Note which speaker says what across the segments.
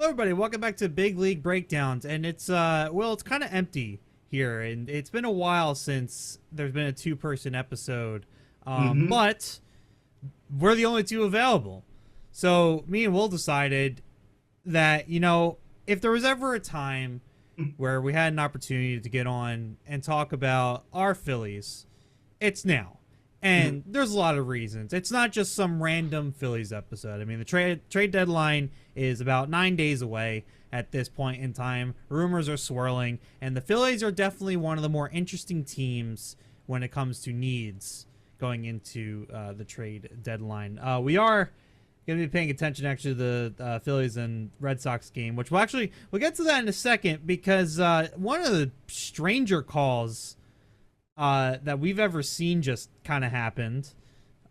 Speaker 1: Hello, everybody. Welcome back to Big League Breakdowns, and it's kind of empty here, and it's been a while since there's been a two-person episode,
Speaker 2: hmm
Speaker 1: but we're the only two available. So me and Will decided that if there was ever a time where we had an opportunity to get on and talk about our Phillies, it's now. And there's a lot of reasons. It's not just some random Phillies episode. I mean, the trade deadline is about 9 days away at this point in time. Rumors are swirling, and the Phillies are definitely one of the more interesting teams when it comes to needs going into the trade deadline. We are going to be paying attention actually to the Phillies and Red Sox game, which we'll get to that in a second because one of the stranger calls that we've ever seen just kind of happened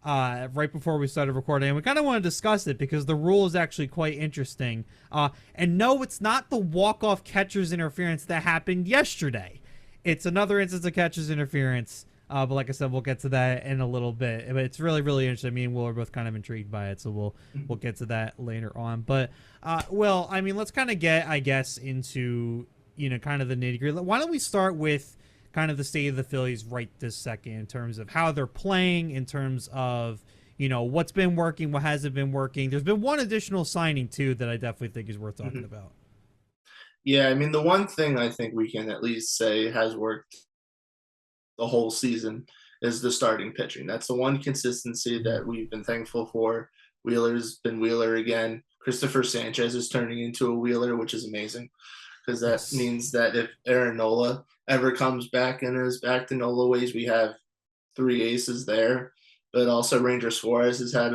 Speaker 1: right before we started recording. And we kind of want to discuss it because the rule is actually quite interesting. And no, it's not the walk-off catcher's interference that happened yesterday. It's another instance of catcher's interference. But like I said, we'll get to that in a little bit. But it's really, really interesting. Me and Will are both kind of intrigued by it, so we'll get to that later on. But Will, I mean, let's kind of get, I guess, into kind of the nitty-gritty. Why don't we start with kind of the state of the Phillies right this second in terms of how they're playing, in terms of what's been working, what hasn't been working. There's been one additional signing too that I definitely think is worth talking
Speaker 2: hmm
Speaker 1: about.
Speaker 2: Yeah, I mean, the one thing I think we can at least say has worked the whole season is the starting pitching. That's the one consistency
Speaker 1: Mhm.
Speaker 2: that we've been thankful for. Wheeler's been Wheeler again. Christopher Sanchez is turning into a Wheeler, which is amazing because that
Speaker 1: Yes.
Speaker 2: means that if Aaron Nola ever comes back and is back to Nola ways, we have three aces there. But also Ranger Suarez has had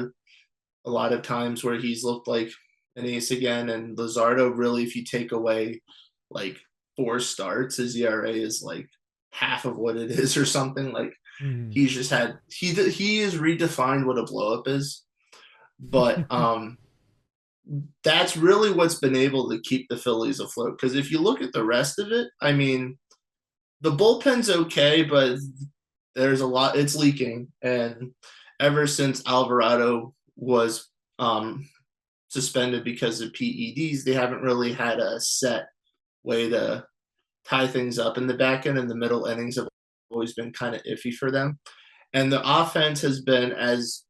Speaker 2: a lot of times where he's looked like an ace again. And Luzardo, really, if you take away like four starts, his ERA is like half of what it is or something. Like
Speaker 1: Mhm.
Speaker 2: he's just had he has redefined what a blow up is. But that's really what's been able to keep the Phillies afloat. Because if you look at the rest of it, I mean, the bullpen's okay, but there's a lot. It's leaking, and ever since Alvarado was suspended because of PEDs, they haven't really had a set way to tie things up in the back end, and the middle innings have always been kind of iffy for them. And the offense has been, as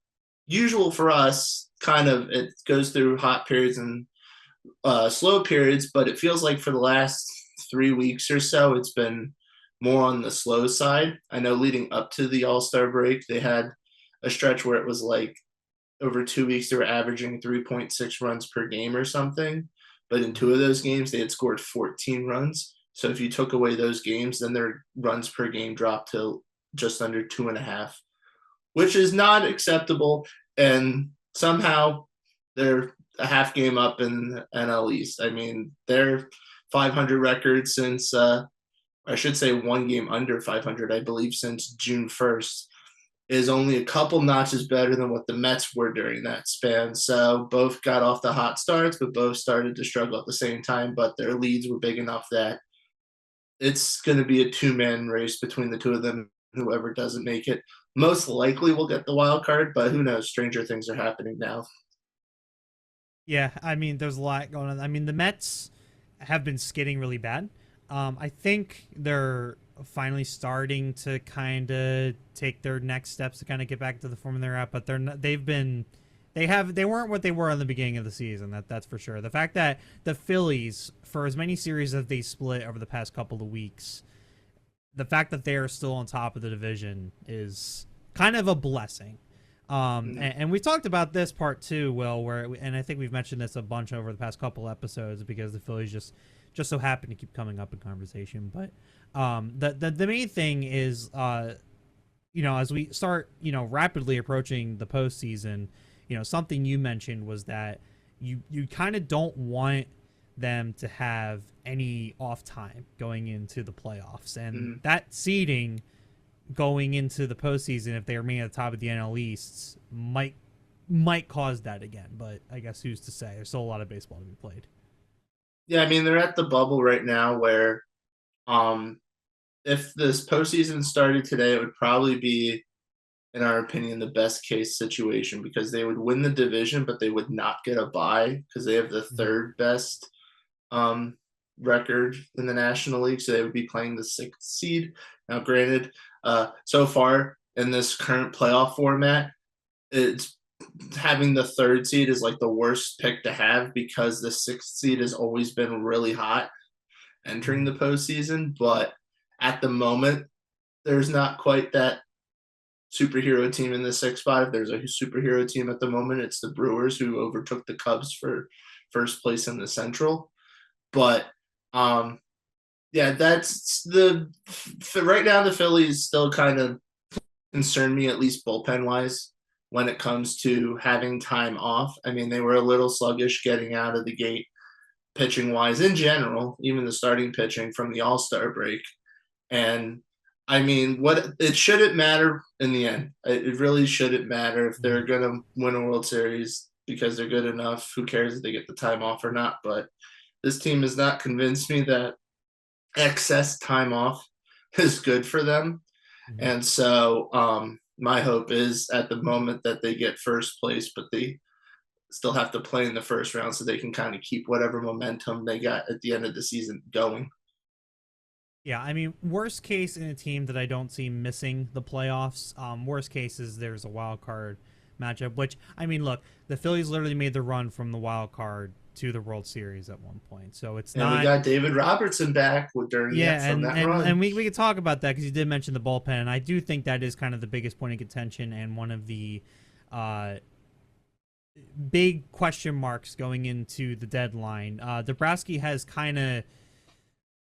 Speaker 2: usual for us, kind of it goes through hot periods and slow periods, but it feels like for the last 3 weeks or so, it's been more on the slow side. I know leading up to the All Star break, they had a stretch where it was like over 2 weeks, they were averaging 3.6 runs per game or something. But in two of those games, they had scored 14 runs. So if you took away those games, then their runs per game dropped to just under 2.5, which is not acceptable. And somehow they're a half game up in NL East. I mean, they're 500 record since, I should say, one game under 500, I believe, since June 1st is only a couple notches better than what the Mets were during that span. So both got off the hot starts, but both started to struggle at the same time. But their leads were big enough that it's going to be a two-man race between the two of them. Whoever doesn't make it most likely will get the wild card, but who knows? Stranger things are happening now.
Speaker 1: Yeah, I mean, there's a lot going on. I mean, the Mets have been skidding really bad. I think they're finally starting to kind of take their next steps to kind of get back to the form they're at, but they're not, they weren't what they were in the beginning of the season. That's for sure. The fact that the Phillies, for as many series as they split over the past couple of weeks, the fact that they are still on top of the division is kind of a blessing. And we talked about this part too, Will, and I think we've mentioned this a bunch over the past couple episodes because the Phillies just so happen to keep coming up in conversation. But the main thing is, as we start, rapidly approaching the postseason, something you mentioned was that you kind of don't want them to have any off time going into the playoffs, and
Speaker 2: Mm-hmm.
Speaker 1: that seeding going into the postseason, if they remain at the top of the NL East, might cause that again. But I guess who's to say? There's still a lot of baseball to be played.
Speaker 2: Yeah, I mean they're at the bubble right now where um, if this postseason started today, it would probably be, in our opinion, the best case situation because they would win the division, but they would not get a bye because they have the
Speaker 1: Mm-hmm.
Speaker 2: third best. um, record in the National League, so they would be playing the sixth seed. Now, granted, so far in this current playoff format, it's having the third seed is like the worst pick to have because the sixth seed has always been really hot entering the
Speaker 1: Mhm.
Speaker 2: postseason. But at the moment, there's not quite that superhero team in the 6-5. There's a superhero team at the moment. It's the Brewers who overtook the Cubs for first place in the Central. But um, yeah, that's the right now. The Phillies still kind of concern me, at least bullpen wise, when it comes to having time off. I mean, they were a little sluggish getting out of the gate pitching wise in general, even the starting pitching from the All Star break. And I mean, what it shouldn't matter in the end. It really shouldn't matter if they're
Speaker 1: Mhm.
Speaker 2: going to win a World Series because they're good enough. Who cares if they get the time off or not? But this team has not convinced me that excess time off is good for them.
Speaker 1: Mhm.
Speaker 2: And so my hope is at the moment that they get first place, but they still have to play in the first round so they can kind of keep whatever momentum they got at the end of the season going.
Speaker 1: Yeah, I mean, worst case in a team that I don't see missing the playoffs. Worst case is there's a wild card matchup. Which I mean, look, the Phillies literally made the run from the wild card to the World Series at one point, so it's
Speaker 2: And we
Speaker 1: not.
Speaker 2: got David Robertson back during that
Speaker 1: Yeah,
Speaker 2: from
Speaker 1: and
Speaker 2: that
Speaker 1: and
Speaker 2: run.
Speaker 1: and we could talk about that because you did mention the bullpen, and I do think that is kind of the biggest point of contention and one of the uh, big question marks going into the deadline. Dabrowski has kind of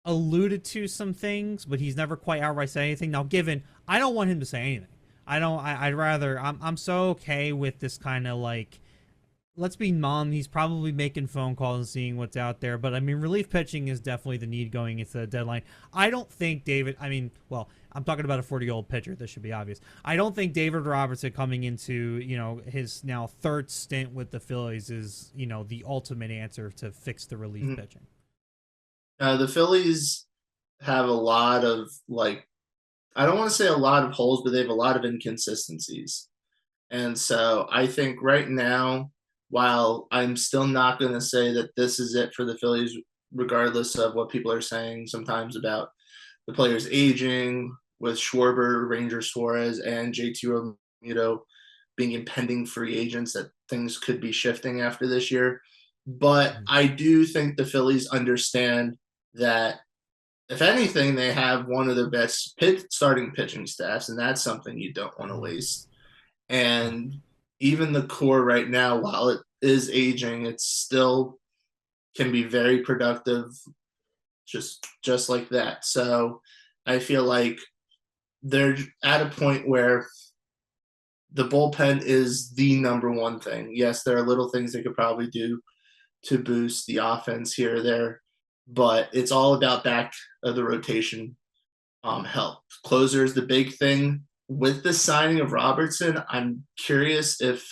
Speaker 1: alluded to some things, but he's never quite outright said anything. Now, given I don't want him to say anything. I don't. I'd rather. I'm so okay with this kind of like. Let's be mum. He's probably making phone calls and seeing what's out there. But I mean, relief pitching is definitely the need going into the deadline. I don't think David. I mean, well, I'm talking about a 40-year-old pitcher. This should be obvious. I don't think David Robertson coming into his now third stint with the Phillies is the ultimate answer to fix the relief
Speaker 2: Mhm.
Speaker 1: pitching.
Speaker 2: The Phillies have a lot of like I don't want to say a lot of holes, but they have a lot of inconsistencies. And so I think right now, while I'm still not going to say that this is it for the Phillies, regardless of what people are saying sometimes about the players aging with Schwarber, Ranger Suarez, and JT Realmuto being impending free agents, that things could be shifting after this year. But
Speaker 1: Mhm.
Speaker 2: I do think the Phillies understand that if anything, they have one of the best starting pitching staffs, and that's something you don't want to
Speaker 1: Mhm.
Speaker 2: waste.
Speaker 1: No.
Speaker 2: And even the core right now, while it is aging, it still can be very productive, just like that. So I feel like they're at a point where the bullpen is the number one thing. Yes, there are little things they could probably do to boost the offense here or there, but it's all about back of the rotation help. Closer is the big thing. With the signing of Robertson, I'm curious if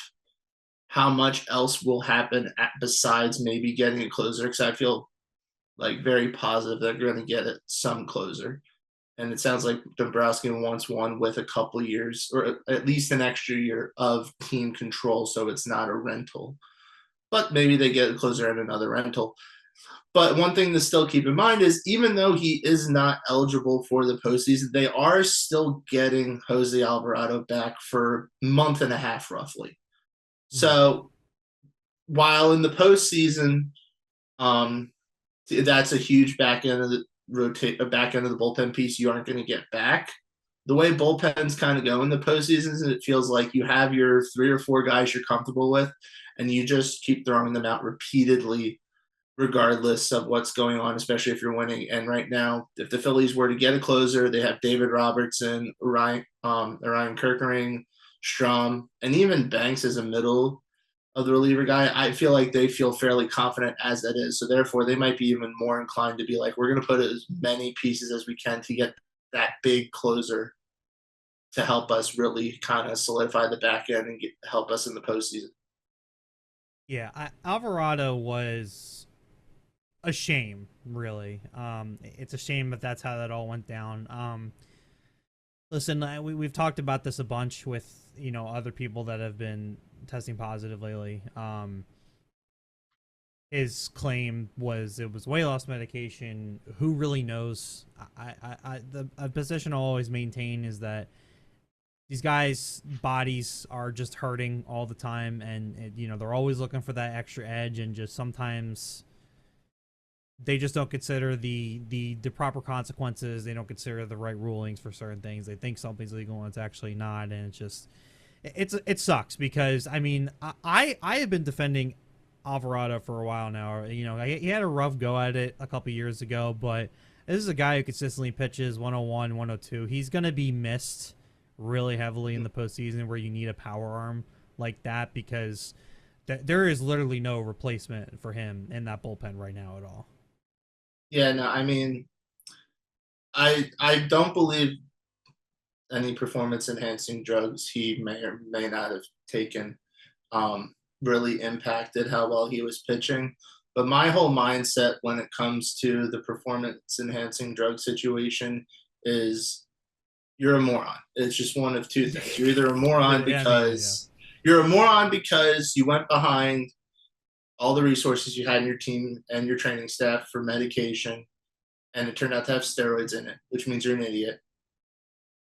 Speaker 2: how much else will happen besides maybe getting a closer because I feel like very positive they're going to get some closer. And it sounds like Dombrowski wants one with a couple years or at least an extra year of team control so it's not a rental. But maybe they get a closer and another rental. But one thing to still keep in mind is even though he is not eligible for the postseason, they are still getting Jose Alvarado back for a month and a half roughly.
Speaker 1: Mhm.
Speaker 2: So while in the postseason, um, that's a huge back end of the rotate, a back end of the bullpen piece you aren't going to get back. The way bullpens kind of go in the postseason, it feels like you have your 3 or 4 guys you're comfortable with, and you just keep throwing them out repeatedly regardless of what's going on, especially if you're winning. And right now, if the Phillies were to get a closer, they have David Robertson, Ryan Kirkering, Strom, and even Banks as a middle of the reliever guy. I feel like they feel fairly confident as that is. So therefore, they might be even more inclined to be like, we're going to put as many pieces as we can to get that big closer to help us really kind of solidify the back end and help us in the postseason.
Speaker 1: Yeah, Alvarado was a shame, really. It's a shame that that's how that all went down. Listen, we've talked about this a bunch with other people that have been testing positive lately. his claim was it was weight loss medication. Who really knows? The position I'll always maintain is that these guys' bodies are just hurting all the time, and they're always looking for that extra edge, and just sometimes they just don't consider the proper consequences. They don't consider the right rulings for certain things. They think something's legal and it's actually not, and it sucks because I mean I have been defending Alvarado for a while now. He had a rough go at it a couple years ago, but this is a guy who consistently pitches 101, 102. He's gonna be missed really heavily in the postseason, where you need a power arm like that, because there is literally no replacement for him in that bullpen right now at all.
Speaker 2: Yeah, no, I mean, I don't believe any performance enhancing drugs he may or may not have taken really impacted how well he was pitching. But my whole mindset when it comes to the performance enhancing drug situation is you're a moron. It's just one of two things. You're either a moron because you're a moron because you went behind all the resources you had in your team and your training staff for medication, and it turned out to have steroids in it, which means you're an idiot,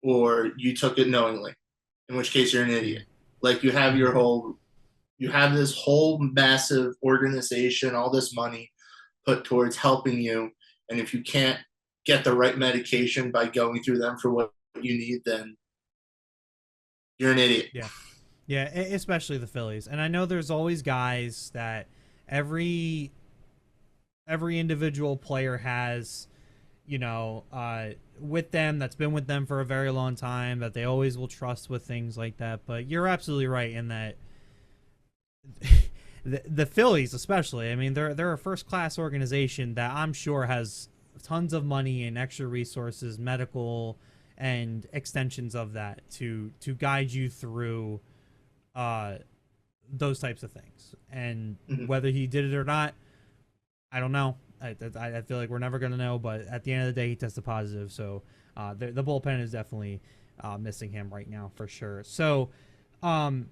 Speaker 2: or you took it knowingly, in which case you're an idiot. Like you have this whole massive organization, all this money put towards helping you, and if you can't get the right medication by going through them for what you need, then you're an idiot.
Speaker 1: Yeah, especially the Phillies. And I know there's always guys that every individual player has, with them, that's been with them for a very long time, that they always will trust with things like that. But you're absolutely right in that the Phillies, especially, I mean, they're a first class organization that I'm sure has tons of money and extra resources, medical and extensions of that to guide you through those types of things. And whether he did it or not, I don't know. I feel like we're never going to know, but at the end of the day, he tested positive. So the bullpen is definitely missing him right now for sure. So I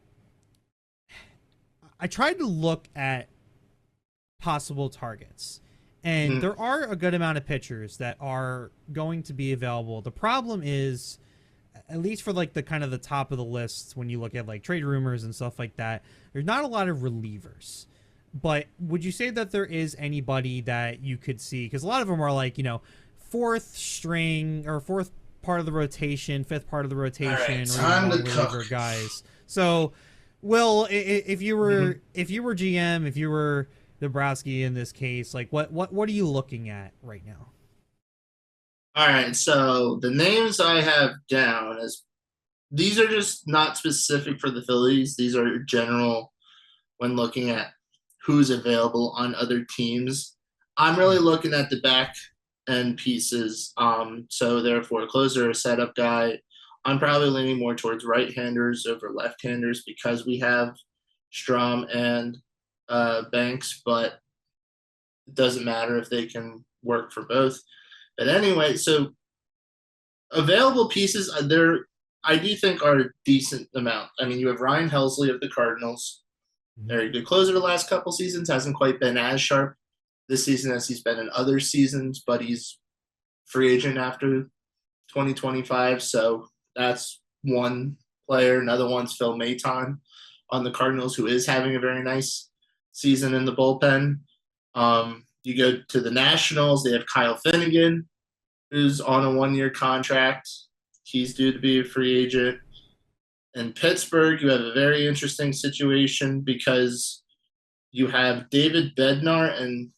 Speaker 1: tried to look at possible targets, and there are a good amount of pitchers that are going to be available. The problem is, at least for like the kind of the top of the list, when you look at like trade rumors and stuff like that, there's not a lot of relievers. But would you say that there is anybody that you could see? Because a lot of them are like, fourth string or fourth part of the rotation, fifth part of the rotation,
Speaker 2: right,
Speaker 1: or even reliever guys. So, Will, if you were GM, if you were Dabrowski in this case, like what are you looking at right now?
Speaker 2: All right, so the names I have down as these are just not specific for the Phillies. These are general when looking at who's available on other teams. I'm really looking at the back end pieces. So therefore, closer, a setup guy. I'm probably leaning more towards right-handers over left-handers because we have Strom and Banks, but it doesn't matter if they can work for both. But anyway, so available pieces I do think are a decent amount. I mean, you have Ryan Helsley of the Cardinals. Very good closer the last couple seasons. Hasn't quite been as sharp this season as he's been in other seasons, but he's free agent after 2025. So that's one player. Another one's Phil Maton on the Cardinals, who is having a very nice season in the bullpen. You go to the Nationals, they have Kyle Finnegan, who's on a one-year contract. He's due to be a free agent. In Pittsburgh, you have a very interesting situation because you have David Bednar and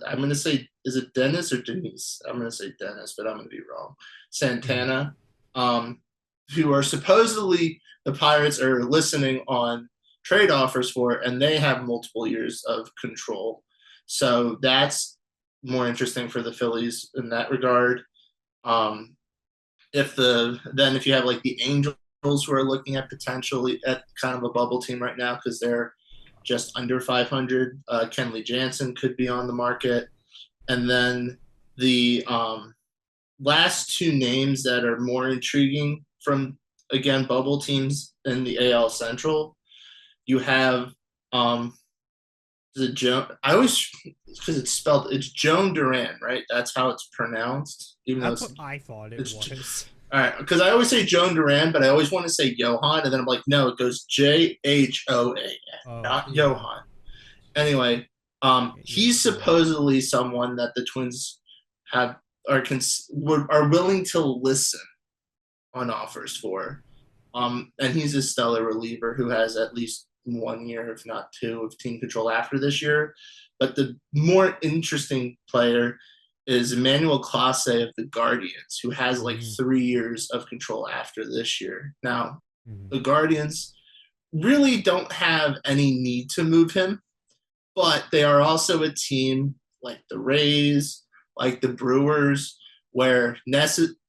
Speaker 2: I'm going to say, is it Dennis or Denise? I'm going to say Dennis, but I'm going to be wrong. Santana, who are supposedly the Pirates are listening on trade offers for, and they have multiple years of control. So that's more interesting for the Phillies in that regard. If you have like the Angels who are looking at potentially at kind of a bubble team right now because they're just under 500, Kenley Jansen could be on the market. And then the last two names that are more intriguing from, again, bubble teams in the AL Central, you have Is it Joan? I always because it's spelled. It's Joan Duran, right? That's how it's pronounced, even though
Speaker 1: That's what I thought it
Speaker 2: it's
Speaker 1: was.
Speaker 2: all right. Because I always say Joan Duran, but I always want to say Johan, and then I'm like, no, it goes Jhoan,
Speaker 1: Oh
Speaker 2: not
Speaker 1: yeah,
Speaker 2: Johan. Anyway,
Speaker 1: yeah,
Speaker 2: he's
Speaker 1: you're right.
Speaker 2: supposedly someone that the Twins have are willing to listen on offers for. And he's a stellar reliever who has at least 1 year, if not two, of team control after this year. But the more interesting player is Emmanuel Clase of the Guardians, who has like
Speaker 1: Mm-hmm.
Speaker 2: 3 years of control after this year. Now,
Speaker 1: Mm-hmm.
Speaker 2: the Guardians really don't have any need to move him, but they are also a team like the Rays, like the Brewers, where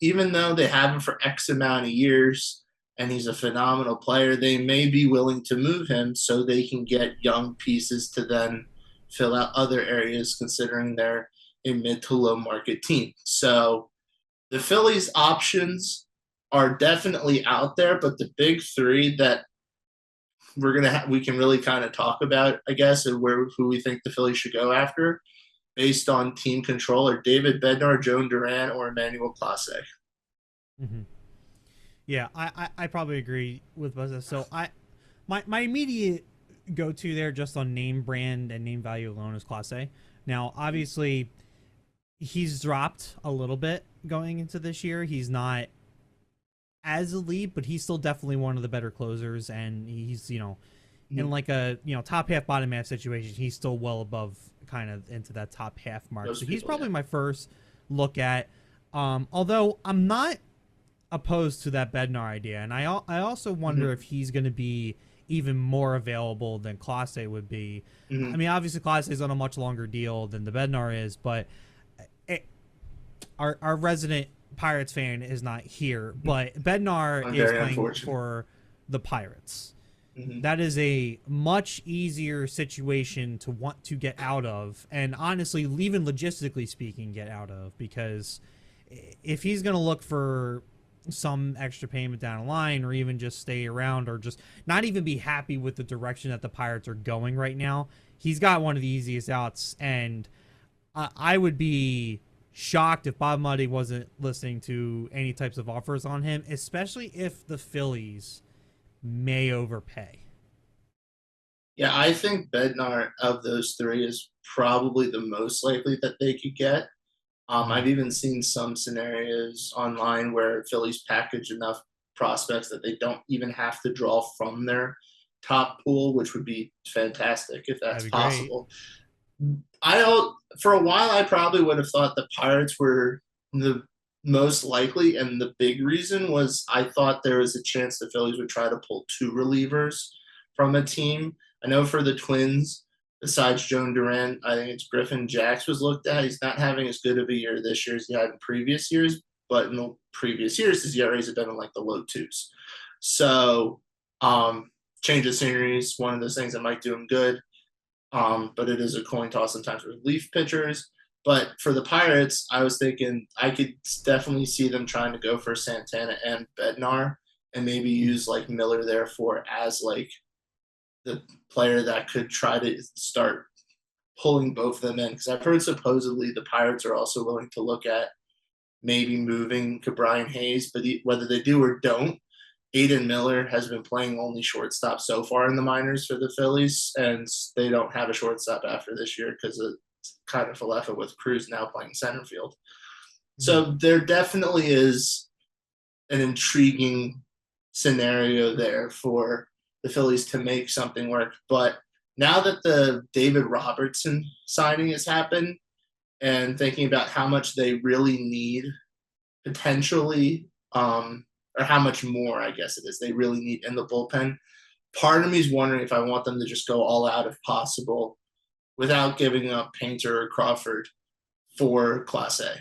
Speaker 2: even though they have him for X amount of years and he's a phenomenal player, they may be willing to move him so they can get young pieces to then fill out other areas, considering they're a mid to low market team. So the Phillies options are definitely out there, but the big three that we can really kind of talk about, I guess, and who we think the Phillies should go after based on team control are David Bednar, Joan Duran, or Emmanuel Clase.
Speaker 1: Mm-hmm. Yeah, I probably agree with both of us. So my immediate go to there just on name brand and name value alone is Class A. Now, obviously, he's dropped a little bit going into this year. He's not as elite, but he's still definitely one of the better closers, and he's in like a top half bottom half situation, he's still well above kind of into that top half mark. So
Speaker 2: Most
Speaker 1: he's
Speaker 2: people, yeah.
Speaker 1: probably my first look at. Although I'm not opposed to that Bednar idea, and I also wonder
Speaker 2: Mm-hmm.
Speaker 1: if he's going to be even more available than Clase would be. I
Speaker 2: Mm-hmm.
Speaker 1: mean, obviously Clase is on a much longer deal than the Bednar is, but it, our resident Pirates fan is not here. But Bednar
Speaker 2: I'm
Speaker 1: is
Speaker 2: very
Speaker 1: playing
Speaker 2: unfortunate.
Speaker 1: for the Pirates.
Speaker 2: Mm-hmm.
Speaker 1: That is a much easier situation to want to get out of, and honestly, even logistically speaking, get out of, because if he's going to look for some extra payment down the line, or even just stay around, or just not even be happy with the direction that the Pirates are going right now, he's got one of the easiest outs. And I would be shocked if Bob Muddy wasn't listening to any types of offers on him, especially if the Phillies may overpay.
Speaker 2: Yeah, I think Bednar of those three is probably the most likely that they could get.
Speaker 1: Mm-hmm.
Speaker 2: I've even seen some scenarios online where Phillies package enough prospects that they don't even have to draw from their top pool, which would be fantastic if
Speaker 1: That'd
Speaker 2: that's
Speaker 1: be great.
Speaker 2: possible. I for a while I probably would have thought the Pirates were the most likely, and the big reason was I thought there was a chance the Phillies would try to pull two relievers from a team. I know for the Twins, besides Joan Duran, I think it's Griffin Jacks was looked at. He's not having as good of a year this year as he had in previous years, but in the previous years, his ERAs have been in like the low twos. So, change of scenery is one of those things that might do him good. But it is a coin toss sometimes with relief pitchers. But for the Pirates, I was thinking I could definitely see them trying to go for Santana and Bednar and maybe
Speaker 1: Mm-hmm.
Speaker 2: use like Miller therefore as like the player that could try to start pulling both of them in. Because I've heard supposedly the Pirates are also willing to look at maybe moving to Brian Hayes, but whether they do or don't, Aiden Miller has been playing only shortstop so far in the minors for the Phillies, and they don't have a shortstop after this year because of kind of Falefa with Cruz now playing center field.
Speaker 1: Mm-hmm.
Speaker 2: So there definitely is an intriguing scenario there for the Phillies to make something work. But now that the David Robertson signing has happened, and thinking about how much they really need potentially, or how much more, I guess it is, they really need in the bullpen. Part of me is wondering if I want them to just go all out if possible without giving up Painter or Crawford for Class A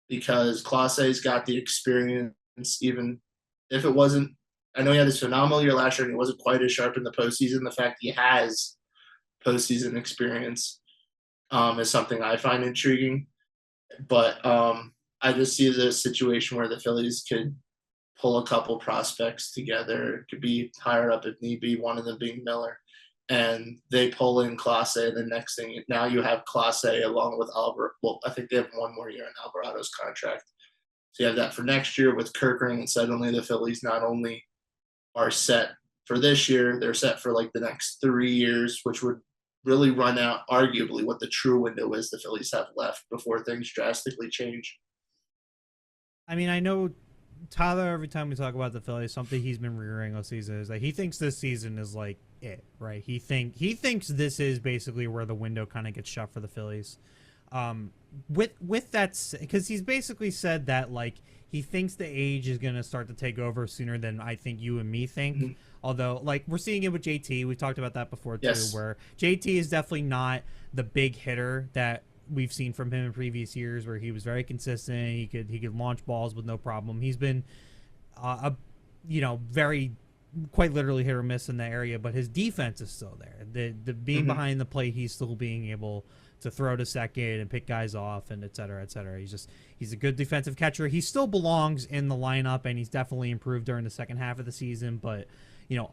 Speaker 2: because Class A's got the experience, even if it wasn't. I know he had this phenomenal year last year and he wasn't quite as sharp in the postseason. The fact he has postseason experience is something I find intriguing. But I just see the situation where the Phillies could pull a couple prospects together. It could be higher up if need be, one of them being Miller, and they pull in Clase. The next thing, now you have Clase along with Alvarado. Well, I think they have one more year in Alvarado's contract. So you have that for next year with Kirkering, and suddenly the Phillies not only are set for this year, they're set for like the next 3 years, which would really run out arguably what the true window is the Phillies have left before things drastically change.
Speaker 1: I mean, I know Tyler, every time we talk about the Phillies, something he's been rearing all season is that he thinks this season is like it, right? He thinks this is basically where the window kind of gets shut for the Phillies. With that, because he's basically said that like he thinks the age is gonna start to take over sooner than I think you and me think.
Speaker 2: Mm-hmm.
Speaker 1: Although, like we're seeing it with JT, we talked about that before too,
Speaker 2: Yes.
Speaker 1: where JT is definitely not the big hitter that we've seen from him in previous years, where he was very consistent. He could launch balls with no problem. He's been a very quite literally hit or miss in that area, but his defense is still there. The being
Speaker 2: Mm-hmm.
Speaker 1: behind the plate, he's still being able to throw to second and pick guys off and et cetera, et cetera. He's a good defensive catcher. He still belongs in the lineup, and he's definitely improved during the second half of the season. But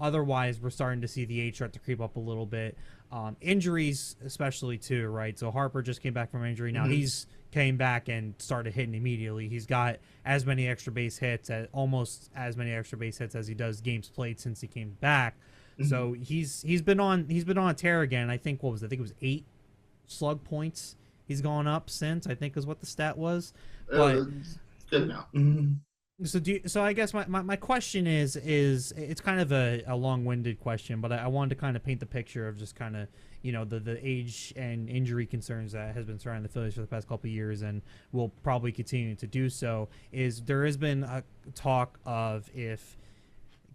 Speaker 1: otherwise, we're starting to see the age start to creep up a little bit. Injuries, especially too, right? So Harper just came back from injury. Now
Speaker 2: Mm-hmm.
Speaker 1: he's came back and started hitting immediately. He's got as many extra base hits, almost as many extra base hits as he does games played since he came back.
Speaker 2: Mm-hmm.
Speaker 1: So he's been on a tear again. I think what was it? I think it was 8 slug points. He's gone up since, I think is what the stat was. But
Speaker 2: Good now. Mm-hmm.
Speaker 1: so I guess my question is it's kind of a long-winded question, but I wanted to kind of paint the picture of just kind of the age and injury concerns that has been surrounding the Phillies for the past couple of years, and will probably continue to do so. Is there has been a talk of if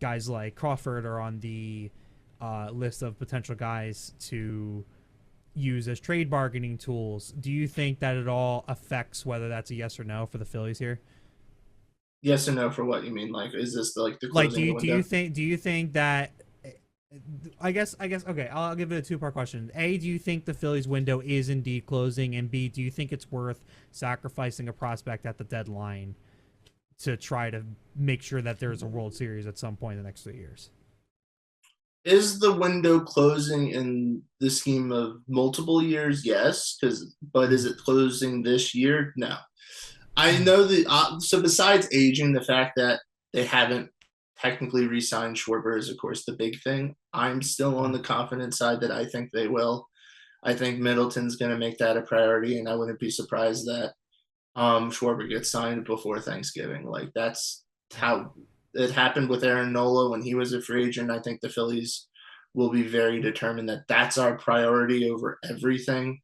Speaker 1: guys like Crawford are on the list of potential guys to use as trade bargaining tools. Do you think that it all affects whether that's a yes or no for the Phillies here?
Speaker 2: Yes or no for what you mean? Like, is this like the
Speaker 1: Like,
Speaker 2: closing of the window?
Speaker 1: do you think that? I guess okay. I'll give it a two-part question. A, do you think the Phillies window is indeed closing? And B, do you think it's worth sacrificing a prospect at the deadline to try to make sure that there's a World Series at some point in the next 3 years?
Speaker 2: Is the window closing in the scheme of multiple years? Yes, but is
Speaker 1: Mm-hmm.
Speaker 2: it closing this year? No. I
Speaker 1: Mm-hmm.
Speaker 2: know that. So besides aging, the fact that they haven't technically re-signed Schwarber is, of course, the big thing. I'm still on the confident side that I think they will. I think Middleton's going to make that a priority, and I wouldn't be surprised that Schwarber gets signed before Thanksgiving. Like that's how it happened with Aaron Nola when he was a free agent. I think the Phillies will be very determined that that's our priority over everything.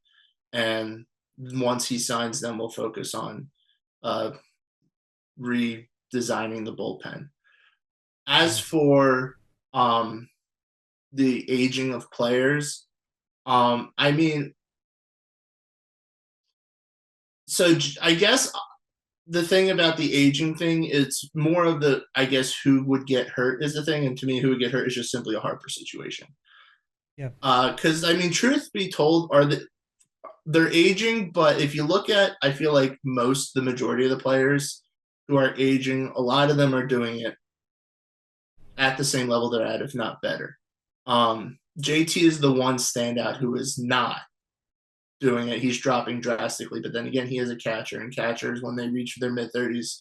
Speaker 2: And once he signs, then we'll focus on uh, redesigning the bullpen. As for um, the aging of players, I mean, so I guess the thing about the aging thing, it's more of the, I guess, who would get hurt is the thing. And to me, who would get hurt is just simply a Harper situation.
Speaker 1: Yeah.
Speaker 2: Because I mean, truth be told, they're aging, but if you look at, I feel like the majority of the players who are aging, a lot of them are doing it at the same level they're at, if not better. JT is the one standout who is not doing it. He's dropping drastically, but then again, he is a catcher, and catchers, when they reach their mid-30s,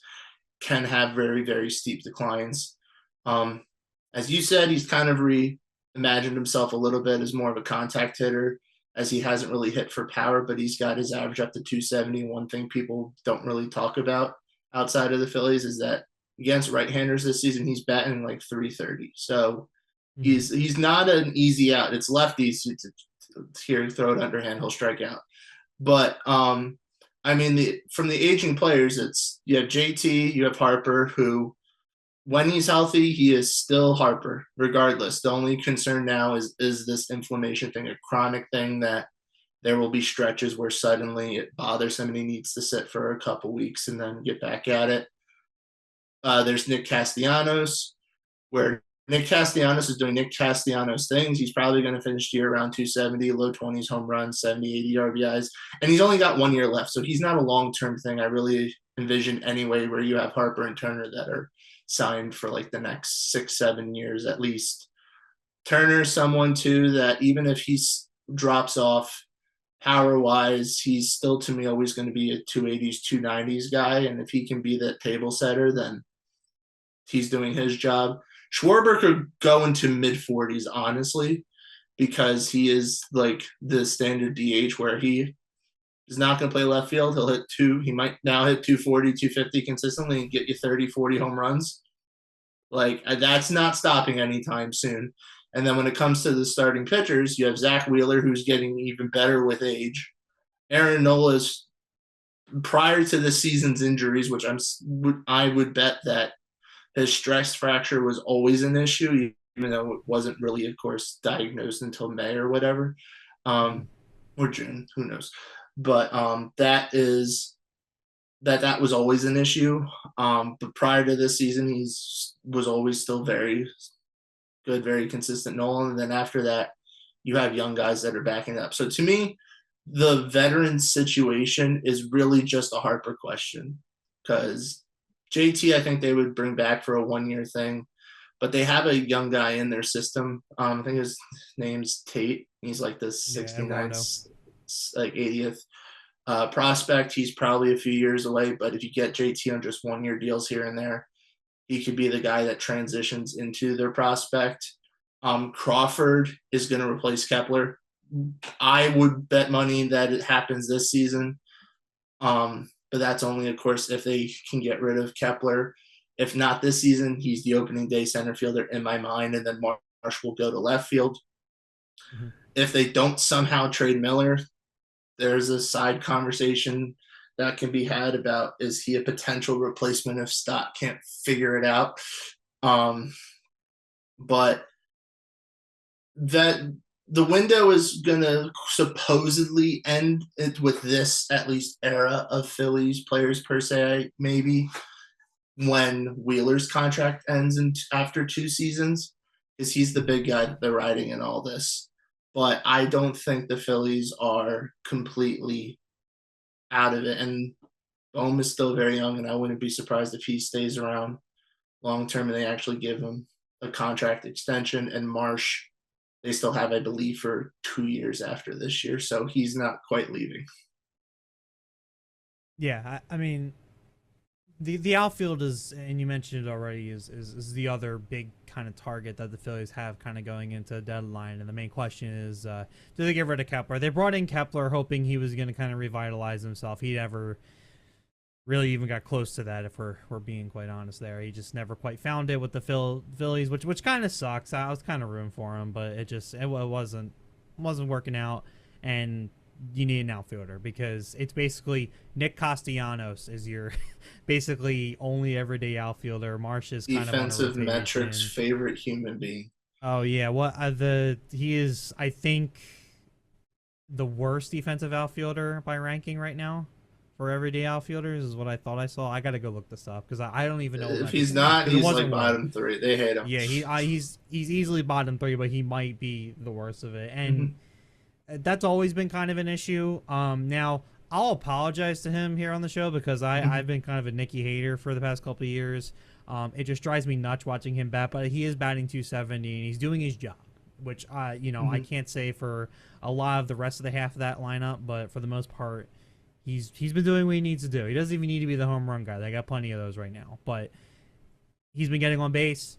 Speaker 2: can have very, very steep declines. Um, as you said, he's kind of reimagined himself a little bit as more of a contact hitter, as he hasn't really hit for power, but he's got his average up to 270. One thing people don't really talk about outside of the Phillies is that against right-handers this season, he's batting like 330. So
Speaker 1: Mm-hmm.
Speaker 2: he's not an easy out. It's lefties here throw it underhand, he'll strike out. But I mean, from the aging players, it's you have JT, you have Harper, who when he's healthy, he is still Harper, regardless. The only concern now is this inflammation thing, a chronic thing that there will be stretches where suddenly it bothers him and he needs to sit for a couple weeks and then get back at it. There's Nick Castellanos, where Nick Castellanos is doing Nick Castellanos things. He's probably going to finish the year around 270, low 20s home runs, 70, 80 RBIs. And he's only got 1 year left. So he's not a long-term thing I really envision anyway, where you have Harper and Turner that are signed for like the next 6, 7 years at least. Turner's someone too that even if he drops off power wise, he's still to me always going to be a 280s, 290s guy. And if he can be that table setter, then he's doing his job. Schwarber could go into mid 40s, honestly, because he is like the standard DH where he is not going to play left field. He'll hit two. He might now hit 240, 250 consistently and get you 30, 40 home runs. Like that's not stopping anytime soon. And then when it comes to the starting pitchers, you have Zach Wheeler, who's getting even better with age. Aaron Nola's prior to the season's injuries, which I would bet that his stress fracture was always an issue, even though it wasn't really, of course, diagnosed until May or whatever,
Speaker 1: Mm-hmm.
Speaker 2: or June, who knows. But that was always an issue. But prior to this season, he's was always still very good, very consistent Nolan. And then after that, you have young guys that are backing up. So to me, the veteran situation is really just a Harper question because JT, I think they would bring back for a 1 year thing, but they have a young guy in their system. I think his name's Tate. He's like the
Speaker 1: Yeah,
Speaker 2: 69th,
Speaker 1: Eduardo.
Speaker 2: like 80th prospect. He's probably a few years away, but if you get JT on just 1 year deals here and there, he could be the guy that transitions into their prospect. Crawford is going to replace Kepler. I would bet money that it happens this season. But that's only, of course, if they can get rid of Kepler. If not this season, he's the opening day center fielder in my mind, and then Marsh will go to left field.
Speaker 1: Mm-hmm.
Speaker 2: If they don't somehow trade Miller, there's a side conversation that can be had about is he a potential replacement if Stott can't figure it out. Um, but that the window is going to supposedly end it with this at least era of Phillies players per se, maybe when Wheeler's contract ends after 2 seasons, because he's the
Speaker 1: Mm-hmm.
Speaker 2: big guy that they're riding in all this. But I don't think the Phillies are completely out of it. And Bohm is still very young, and I wouldn't be surprised if he stays around long term and they actually give him a contract extension. And Marsh, they still have, I believe, for 2 years after this year. So he's not quite leaving.
Speaker 1: Yeah, I mean, the outfield is, and you mentioned it already, is the other big kind of target that the Phillies have kind of going into the deadline. And the main question is, do they get rid of Kepler? They brought in Kepler hoping he was going to kind of revitalize himself. He never really even got close to that, if we're being quite honest there. He just never quite found it with the Phillies, which kind of sucks. I was kind of rooting for him, but it wasn't working out. And you need an outfielder because it's basically Nick Castellanos is your basically only everyday outfielder. Marsh is kind of on a
Speaker 2: Defensive metrics,
Speaker 1: rotation.
Speaker 2: favorite human being.
Speaker 1: Oh yeah, what the he is, I think, the worst defensive outfielder by ranking right now for everyday outfielders is what I thought I saw. I got to go look this up because I don't even know what
Speaker 2: If
Speaker 1: my
Speaker 2: he's
Speaker 1: percentage is
Speaker 2: not,
Speaker 1: because it
Speaker 2: he's like
Speaker 1: wasn't one.
Speaker 2: bottom three. They hate him.
Speaker 1: Yeah, he's easily bottom three, but he might be the worst of it, and
Speaker 2: Mm-hmm.
Speaker 1: that's always been kind of an issue. Now I'll apologize to him here on the show because
Speaker 2: Mm-hmm.
Speaker 1: I've been kind of a Nicky hater for the past couple of years. It just drives me nuts watching him bat, but he is batting 270 and he's doing his job, which I
Speaker 2: Mm-hmm.
Speaker 1: can't say for a lot of the rest of the half of that lineup, but for the most part, he's been doing what he needs to do. He doesn't even need to be the home run guy. They got plenty of those right now, but he's been getting on base.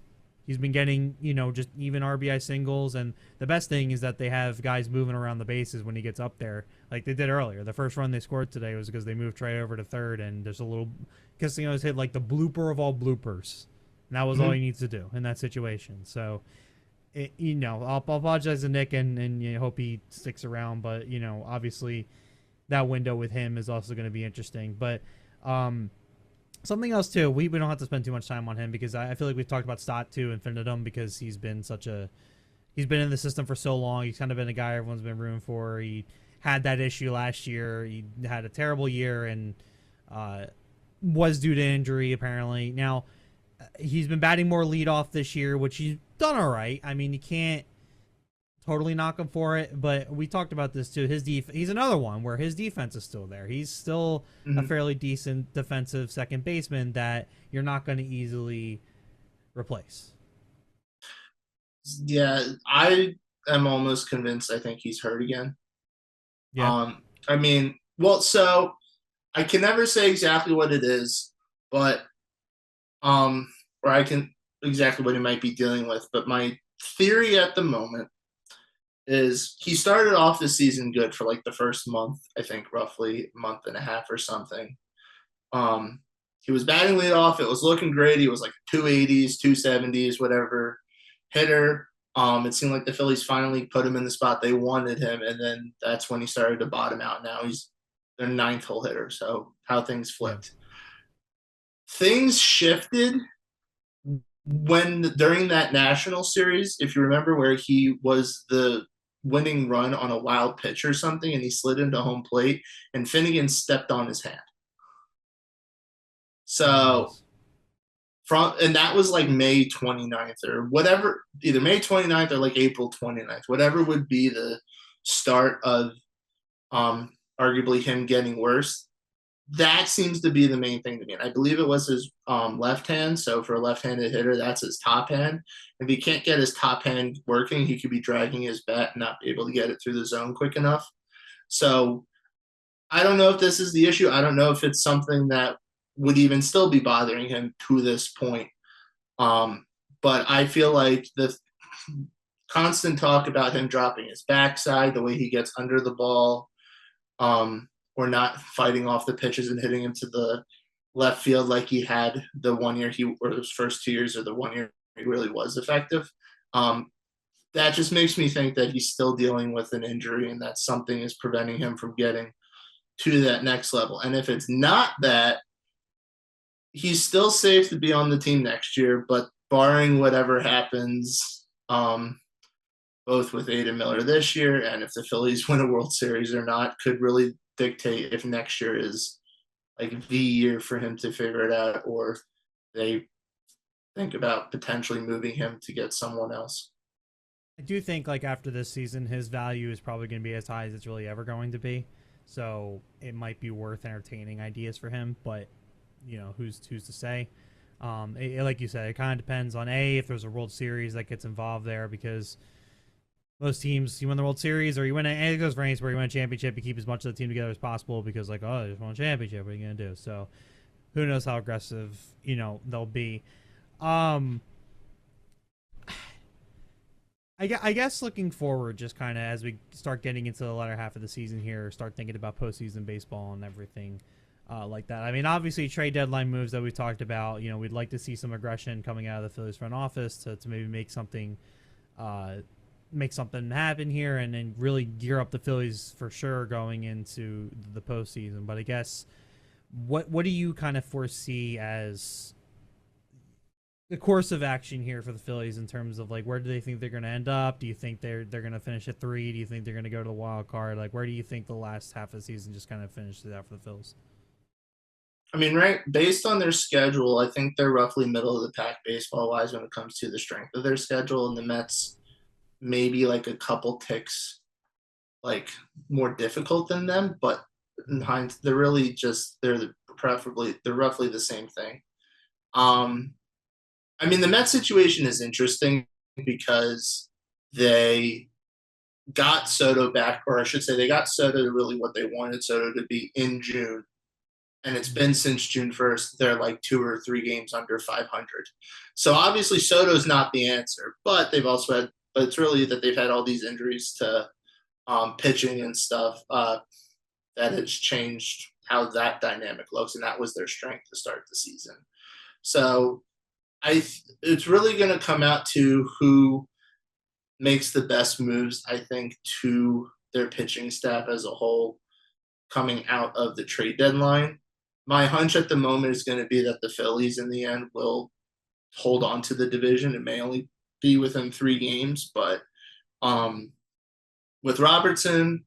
Speaker 1: He's been getting, just even RBI singles. And the best thing is that they have guys moving around the bases when he gets up there, like they did earlier. The first run they scored today was because they moved Trey over to third, and there's a little Castellanos hit like the blooper of all bloopers. And that was all
Speaker 2: Mm-hmm.
Speaker 1: he needs to do in that situation. So, I'll apologize to Nick and hope he sticks around. But, obviously that window with him is also going to be interesting. But, something else too. We don't have to spend too much time on him because I feel like we've talked about Stott too infinitum because he's been in the system for so long. He's kind of been a guy everyone's been rooting for. He had that issue last year. He had a terrible year and was due to injury apparently. Now he's been batting more leadoff this year, which he's done all right. I mean, you can't totally knock him for it, but we talked about this too. He's another one where his defense is still there. He's still a
Speaker 2: Mm-hmm.
Speaker 1: fairly decent defensive second baseman that you're not going to easily replace.
Speaker 2: Yeah, I am almost convinced I think he's hurt again.
Speaker 1: Yeah.
Speaker 2: I mean, well, so I can never say exactly what it is, but um, or I can exactly what he might be dealing with. But my theory at the moment is he started off the season good for like the first month, I think roughly a month and a half or something. Um, he was batting lead off. It was looking great. He was like 280s, 270s, whatever hitter. It seemed like the Phillies finally put him in the spot they wanted him, and then that's when he started to bottom out. Now he's their ninth hole hitter. So how things
Speaker 1: Yeah.
Speaker 2: flipped. Things shifted when during that national series, if you remember, where he was the winning run on a wild pitch or something, and he slid into home plate, and Finnegan stepped on his hand. So
Speaker 1: Yes.
Speaker 2: from and that was like May 29th or whatever, either May 29th or like April 29th, whatever would be the start of arguably him getting worse. That seems to be the main thing to me. And I believe it was his left hand. So for a left-handed hitter, that's his top hand. If he can't get his top hand working, he could be dragging his bat and not be able to get it through the zone quick enough. So I don't know if this is the issue. I don't know if it's something that would even still be bothering him to this point. Um, but I feel like the constant talk about him dropping his backside, the way he gets under the ball, or not fighting off the pitches and hitting him to the left field like he had the 1 year he or his first 2 years or the 1 year he really was effective. Um, that just makes me think that he's still dealing with an injury and that something is preventing him from getting to that next level. And if it's not that, he's still safe to be on the team next year, but barring whatever happens, both with Aiden Miller this year and if the Phillies win a World Series or not, could really dictate if next year is like the year for him to figure it out or they think about potentially moving him to get someone else.
Speaker 1: I do think like after this season, his value is probably going to be as high as it's really ever going to be. So it might be worth entertaining ideas for him, but who's to say? Like you said, it kind of depends on if there's a World Series that gets involved there because most teams, you win the World Series or you win and it goes for any sport, you win a championship, you keep as much of the team together as possible because like, oh, I just won a championship, what are you gonna do? So who knows how aggressive they'll be. Um, I guess looking forward, just kind of as we start getting into the latter half of the season here, start thinking about postseason baseball and everything like that. I mean, obviously, trade deadline moves that we talked about. We'd like to see some aggression coming out of the Phillies front office to maybe uh, make something happen here, and then really gear up the Phillies for sure going into the postseason. But I guess what do you kind of foresee as the course of action here for the Phillies in terms of like where do they think they're going to end up? Do you think they're going to finish at 3? Do you think they're going to go to the wild card? Like where do you think the last half of the season just kind of finishes out for the Phillies?
Speaker 2: I mean, right, based on their schedule, I think they're roughly middle of the pack baseball wise when it comes to the strength of their schedule. And the Mets maybe like a couple ticks like more difficult than them, but in hindsight, they're really just they're roughly the same thing. Um, I mean, the Mets situation is interesting because they got Soto back, or I should say, they got Soto to really what they wanted Soto to be in June. And it's been since June 1st, they're like 2 or 3 games under 500. So obviously, Soto's not the answer, but but it's really that they've had all these injuries to pitching and stuff that has changed how that dynamic looks. And that was their strength to start the season. So it's really going to come out to who makes the best moves, I think, to their pitching staff as a whole coming out of the trade deadline. My hunch at the moment is going to be that the Phillies in the end will hold on to the division. It may only be within 3 games, but um, with Robertson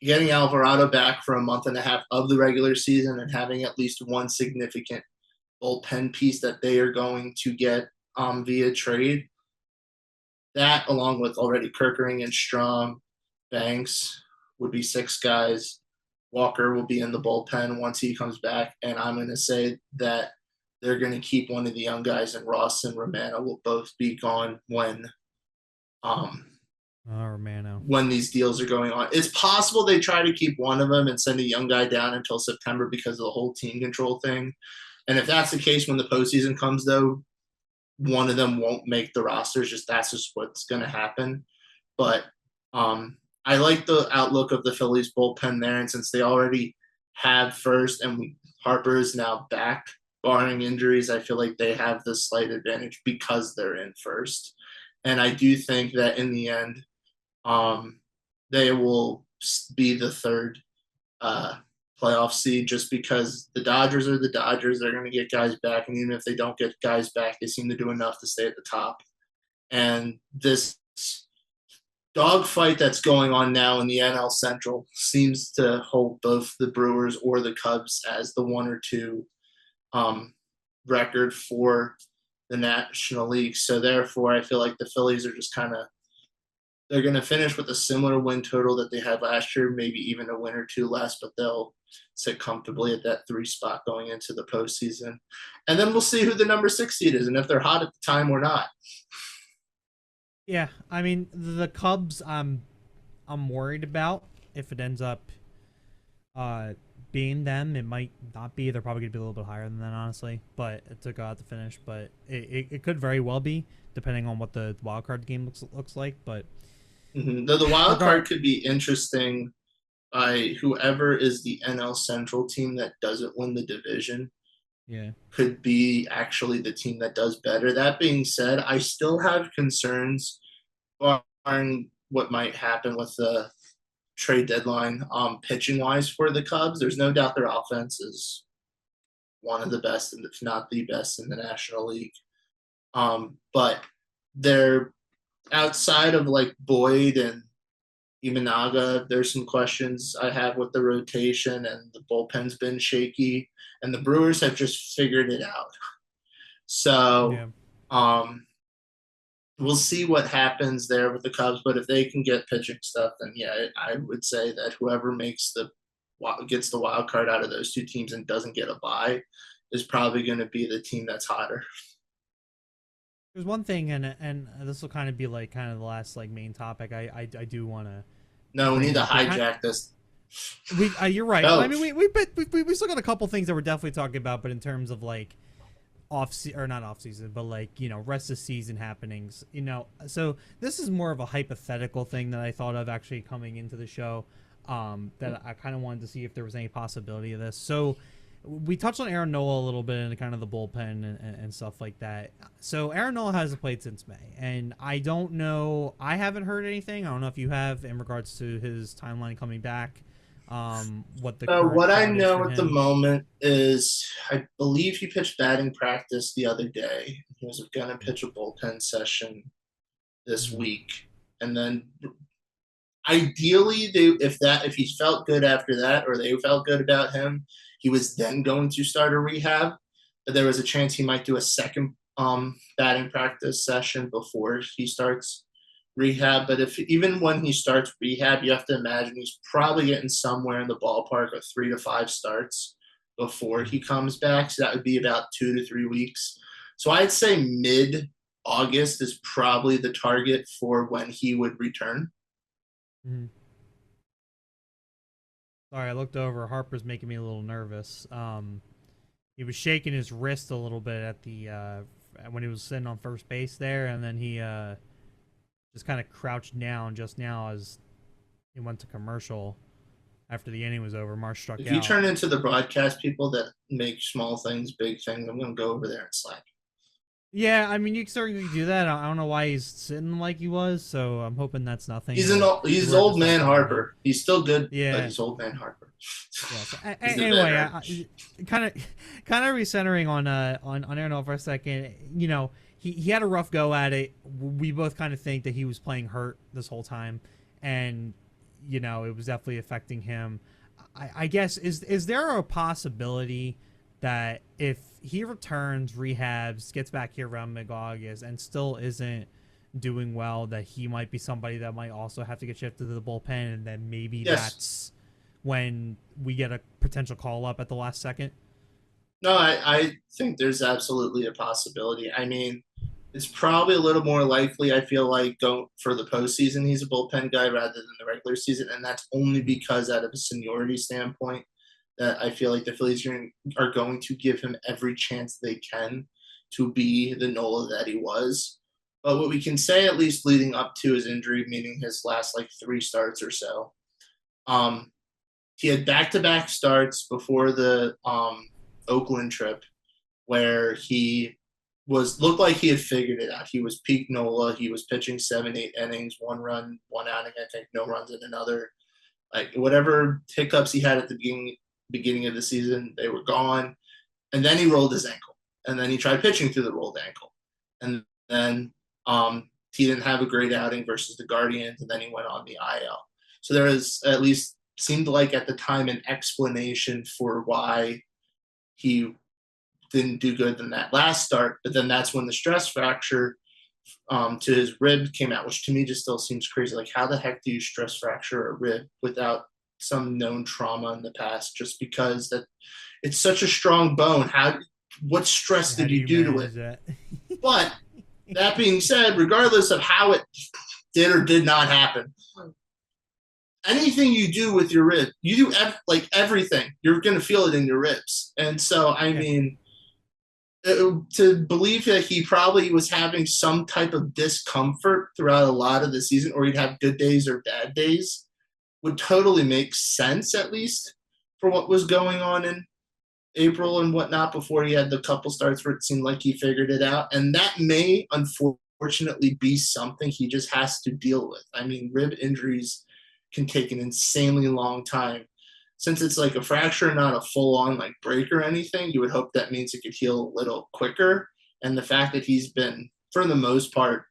Speaker 2: getting Alvarado back for a month and a half of the regular season and having at least one significant bullpen piece that they are going to get via trade, that along with already Kirkering and Strom, Banks would be 6 guys. Walker will be in the bullpen once he comes back, and I'm going to say that they're going to keep one of the young guys, and Ross and Romano will both be gone when Um,
Speaker 1: Oh, Romano.
Speaker 2: when these deals are going on, it's possible they try to keep one of them and send a young guy down until September because of the whole team control thing. And if that's the case when the postseason comes, though, one of them won't make the rosters. That's just what's going to happen. But I like the outlook of the Phillies bullpen there, and since they already have first and Harper is now back, barring injuries, I feel like they have the slight advantage because they're in first. And I do think that in the end, um, they will be the third uh, playoff seed just because the Dodgers are the Dodgers. They're going to get guys back, and even if they don't get guys back, they seem to do enough to stay at the top. And this dogfight that's going on now in the NL Central seems to hold both the Brewers or the Cubs as the one or two um, record for the National League. So therefore, I feel like the Phillies are just kind of they're going to finish with a similar win total that they had last year, maybe even a win or two less, but they'll sit comfortably at that 3 spot going into the postseason. And then we'll see who the number 6 seed is and if they're hot at the time or not.
Speaker 1: Yeah, I mean the Cubs. I'm worried about if it ends up uh being them. It might not be. They're probably gonna be a little bit higher than that, honestly. But to go out to finish, but it could very well be depending on what the wild card game looks like. But
Speaker 2: Though the wild
Speaker 1: regard,
Speaker 2: card could be interesting by whoever is the NL Central team that doesn't win the division
Speaker 1: yeah,
Speaker 2: could be actually the team that does better. That being said, I still have concerns on what might happen with the trade deadline pitching wise for the Cubs. There's no doubt their offense is one of the best, and if not the best in the National League. But they're outside of like Boyd and Imanaga, there's some questions I have with the rotation, and the bullpen's been shaky, and the Brewers have just figured it out. So
Speaker 1: yeah.
Speaker 2: um, we'll see what happens there with the Cubs. But if they can get pitching stuff, then yeah, I would say that whoever makes the gets the wild card out of those two teams and doesn't get a bye is probably going to be the team that's hotter.
Speaker 1: There's one thing, and this will kind of be like kind of the last like main topic. I do want to
Speaker 2: No, we
Speaker 1: bring
Speaker 2: need to
Speaker 1: up. We kind
Speaker 2: hijack this.
Speaker 1: we you're right. I
Speaker 2: Oh,
Speaker 1: mean, we still got a couple things that we're definitely talking about, but in terms of like or not off season, but like rest of season happenings. So this is more of a hypothetical thing that I thought of actually coming into the show. That I kind of wanted to see if there was any possibility of this. So we touched on Aaron Nola a little bit and kind of the bullpen and stuff like that. So Aaron Nola hasn't played since May, and I don't know. I haven't heard anything. I don't know if you have in regards to his timeline coming back. What the current
Speaker 2: what I
Speaker 1: thought is for
Speaker 2: know at the
Speaker 1: him.
Speaker 2: moment is I believe he pitched batting practice the other day. He was going to pitch a bullpen session this
Speaker 1: Mhm.
Speaker 2: week, and then ideally, if he felt good after that, or they felt good about him, he was then going to start a rehab. But there was a chance he might do a second batting practice session before he starts rehab. But if even when he starts rehab, you have to imagine he's probably getting somewhere in the ballpark of 3 to 5 starts before he comes back. So that would be about 2 to 3 weeks. So I'd say mid August is probably the target for when he would return.
Speaker 1: Mhm. Sorry, I looked over. Harper's making me a little nervous. He was shaking his wrist a little bit at the when he was sitting on first base there, and then he just kind of crouched down just now as he went to commercial after the inning was over. Marsh struck
Speaker 2: If you
Speaker 1: out.
Speaker 2: turn into the broadcast people that make small things big things, I'm going to go over there and slap you.
Speaker 1: Yeah, I mean you can certainly do that. I don't know why he's sitting like he was, so I'm hoping that's nothing. But
Speaker 2: He's
Speaker 1: we're
Speaker 2: old
Speaker 1: just
Speaker 2: man
Speaker 1: talking about him.
Speaker 2: Harper. He's still good, but
Speaker 1: Yeah,
Speaker 2: he's old man Harper.
Speaker 1: yeah. So
Speaker 2: He's the
Speaker 1: anyway,
Speaker 2: veteran.
Speaker 1: kind of recentering on Aaron for a second. He had a rough go at it. We both kind of think that he was playing hurt this whole time, and it was definitely affecting him. I guess is there a possibility that if he returns, rehabs, gets back here around mid-August, and still isn't doing well, that he might be somebody that might also have to get shifted to the bullpen, and then maybe
Speaker 2: Yes.
Speaker 1: that's when we get a potential call up at the last second?
Speaker 2: No, I think there's absolutely a possibility. I mean, It's probably a little more likely, I feel like, go for the postseason. He's a bullpen guy rather than the regular season, and that's only
Speaker 1: Mhm.
Speaker 2: because, out of a seniority standpoint, that I feel like the Phillies are going to give him every chance they can to be the Nola that he was. But what we can say, at least leading up to his injury, meaning his last like 3 starts or so, um, he had back-to-back starts before the Oakland trip where he was looked like he had figured it out. He was peak Nola. He was pitching 7, 8 innings, 1 run, 1 outing, I think, no runs in another. Like whatever hiccups he had at the beginning of the season, they were gone. And then he rolled his ankle. And then he tried pitching through the rolled ankle. And then he didn't have a great outing versus the Guardians, and then he went on the IL. So there is, at least seemed like at the time, an explanation for why he didn't do good in that last start. But then that's when the stress fracture to his rib came out, which to me just still seems crazy. Like, how the heck do you stress fracture a rib without some known trauma in the past? Just because that it's such a strong bone. What stress
Speaker 1: How
Speaker 2: did
Speaker 1: do
Speaker 2: you
Speaker 1: you
Speaker 2: do to it?
Speaker 1: manage that?
Speaker 2: But that being said, regardless of how it did or did not happen, anything you do with your rib, you do like everything, you're going to feel it in your ribs. And so, I
Speaker 1: Yeah.
Speaker 2: mean, to believe that he probably was having some type of discomfort throughout a lot of the season, or he'd have good days or bad days, would totally make sense, at least for what was going on in April and whatnot before he had the couple starts where it seemed like he figured it out. And that may unfortunately be something he just has to deal with. I mean, rib injuries can take an insanely long time. Since it's like a fracture, not a full on like break or anything, you would hope that means it could heal a little quicker. And the fact that he's been, for the most part,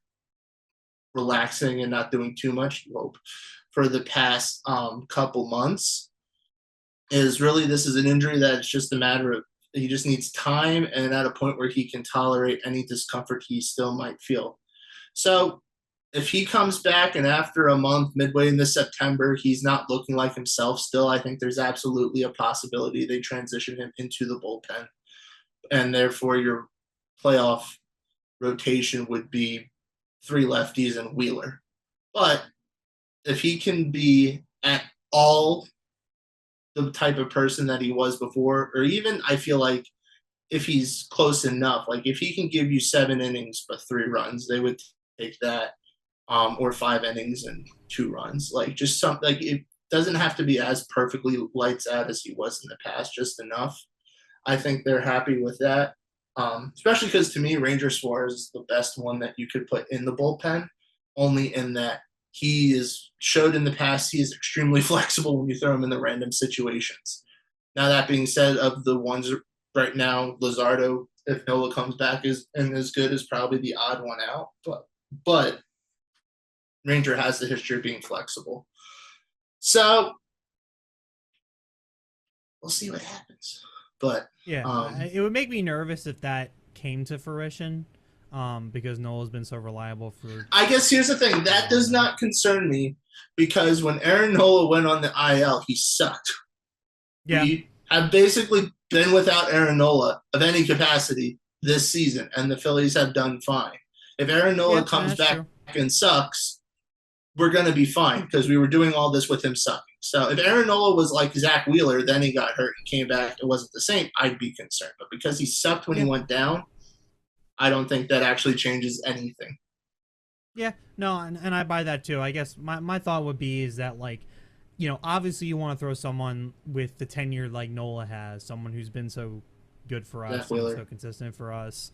Speaker 2: relaxing and not doing too much, hope, for the past couple months, is really, this is an injury that it's just a matter of he just needs time and at a point where he can tolerate any discomfort he still might feel. So if he comes back and after a month, midway in this September, he's not looking like himself still, I think there's absolutely a possibility they transition him into the bullpen. And therefore, your playoff rotation would be 3 lefties and Wheeler. But if he can be at all the type of person that he was before, or even I feel like if he's close enough, like if he can give you 7 innings but 3 runs, they would take that, or 5 innings and 2 runs. Like just something like it doesn't have to be as perfectly lights out as he was in the past, just enough. I think they're happy with that. Especially because to me, Ranger Suarez is the best one that you could put in the bullpen, only in that he is showed in the past he is extremely flexible when you throw him in the random situations. Now that being said, of the ones right now, Luzardo, if Nola comes back, is and as good, is probably the odd one out. But Ranger has the history of being flexible. So we'll see what happens. But
Speaker 1: Yeah, it would make me nervous if that came to fruition, because Noel's been so reliable for
Speaker 2: I guess here's the thing
Speaker 1: so
Speaker 2: that
Speaker 1: long
Speaker 2: does
Speaker 1: now.
Speaker 2: not concern me because when Aaron Nola went on the IL, he sucked.
Speaker 1: Yeah,
Speaker 2: We have basically been without Aaron Nola of any capacity this season, and the Phillies have done fine. If Aaron Nola
Speaker 1: yeah,
Speaker 2: comes
Speaker 1: that's
Speaker 2: back
Speaker 1: true.
Speaker 2: and sucks, we're going to be fine because we were doing all this with him sucking. So if Aaron Nola was like Zach Wheeler, then he got hurt and came back, it wasn't the same, I'd be concerned. But because he sucked when he
Speaker 1: Yeah,
Speaker 2: went down, I don't think that actually changes anything.
Speaker 1: yeah, no, and I buy that too. I guess my thought would be is that, like, obviously you want to throw someone with the tenure like Nola has, someone who's been so good for
Speaker 2: Zach
Speaker 1: us and so
Speaker 2: Wheeler.
Speaker 1: consistent for us,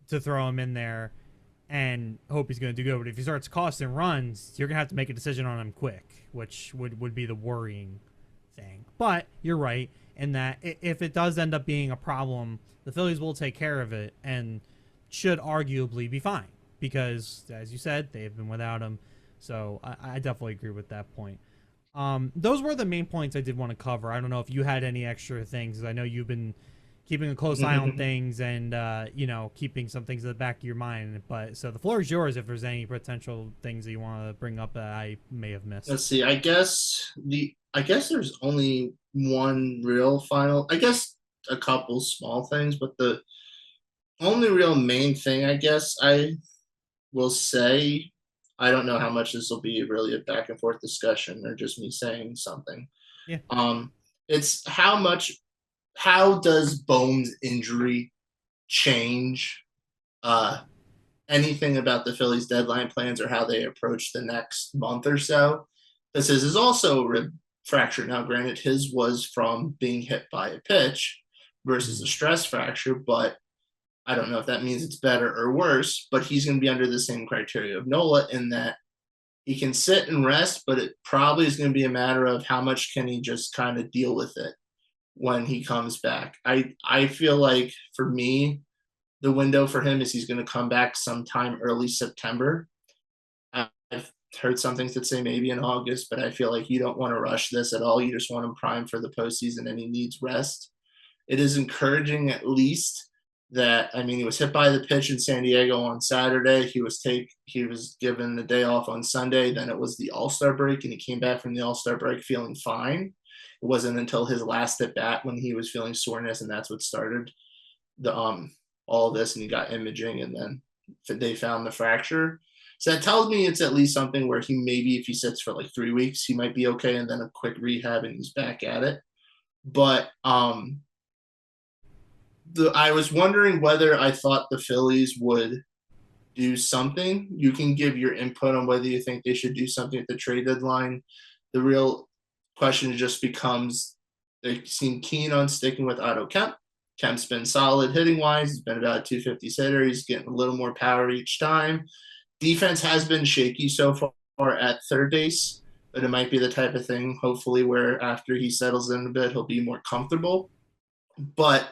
Speaker 1: to throw him in there and hope he's going to do good. But if he starts costing runs, you're going to have to make a decision on him quick, which would be the worrying thing. But you're right in that if it does end up being a problem, the Phillies will take care of it and should arguably be fine because, as you said, they've been without him. So I definitely agree with that point. Those were the main points I did want to cover. I don't know if you had any extra things. I know you've been keeping a close eye on things and keeping some things in the back of your mind. But so the floor is yours if there's any potential things that you want to bring up that I may have missed.
Speaker 2: Let's see. I guess there's only one real final. I guess a couple small things, but the only real main thing I guess I will say, I don't know how much this will be really a back and forth discussion or just me saying something.
Speaker 1: Yeah.
Speaker 2: Um, it's how does Bone's injury change anything about the Phillies' deadline plans or how they approach the next month or so? Because his is also a rib fracture. Now, granted, his was from being hit by a pitch versus a
Speaker 1: Mhm.
Speaker 2: stress fracture, but I don't know if that means it's better or worse. But he's going to be under the same criteria of Nola in that he can sit and rest, but it probably is going to be a matter of how much can he just kind of deal with it when he comes back. I feel like for me, the window for him is he's going to come back sometime early September. I've heard some things that say maybe in August, but I feel like you don't want to rush this at all. You just want him primed for the postseason, and he needs rest. It is encouraging, at least, that I mean he was hit by the pitch in San Diego on Saturday. He was given the day off on Sunday. Then it was the All Star break, and he came back from the All Star break feeling fine. It wasn't until his last at bat when he was feeling soreness, and that's what started the all of this, and he got imaging, and then they found the fracture. So that tells me it's at least something where he maybe if he sits for like 3 weeks, he might be okay, and then a quick rehab, and he's back at it. But I was wondering whether I thought the Phillies would do something. You can give your input on whether you think they should do something at the trade deadline. The real question just becomes they seem keen on sticking with Otto Kemp. Kemp's been solid hitting wise. He's been about a 250 hitter. He's getting a little more power each time. Defense has been shaky so far at third base, but it might be the type of thing, hopefully, where after he settles in a bit, he'll be more comfortable. But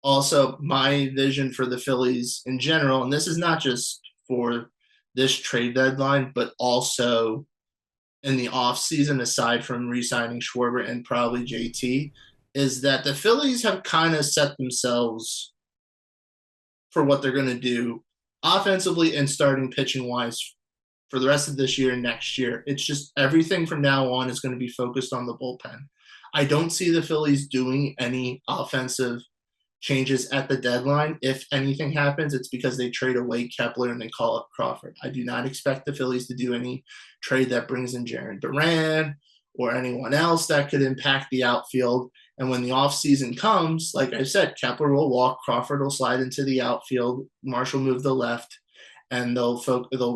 Speaker 2: also, my vision for the Phillies in general, and this is not just for this trade deadline, but also in the offseason, aside from re signing Schwarber and probably JT, is that the Phillies have kind of set themselves for what they're going to do offensively and starting pitching wise for the rest of this year and next year. It's just everything from now on is going to be focused on the bullpen. I don't see the Phillies doing any offensive changes at the deadline. If anything happens, it's because they trade away Kepler and they call up Crawford. I do not expect the Phillies to do any trade that brings in Jarren Duran or anyone else that could impact the outfield. And when the offseason comes, like I said, Kepler will walk, Crawford will slide into the outfield, Marshall move the left, and they'll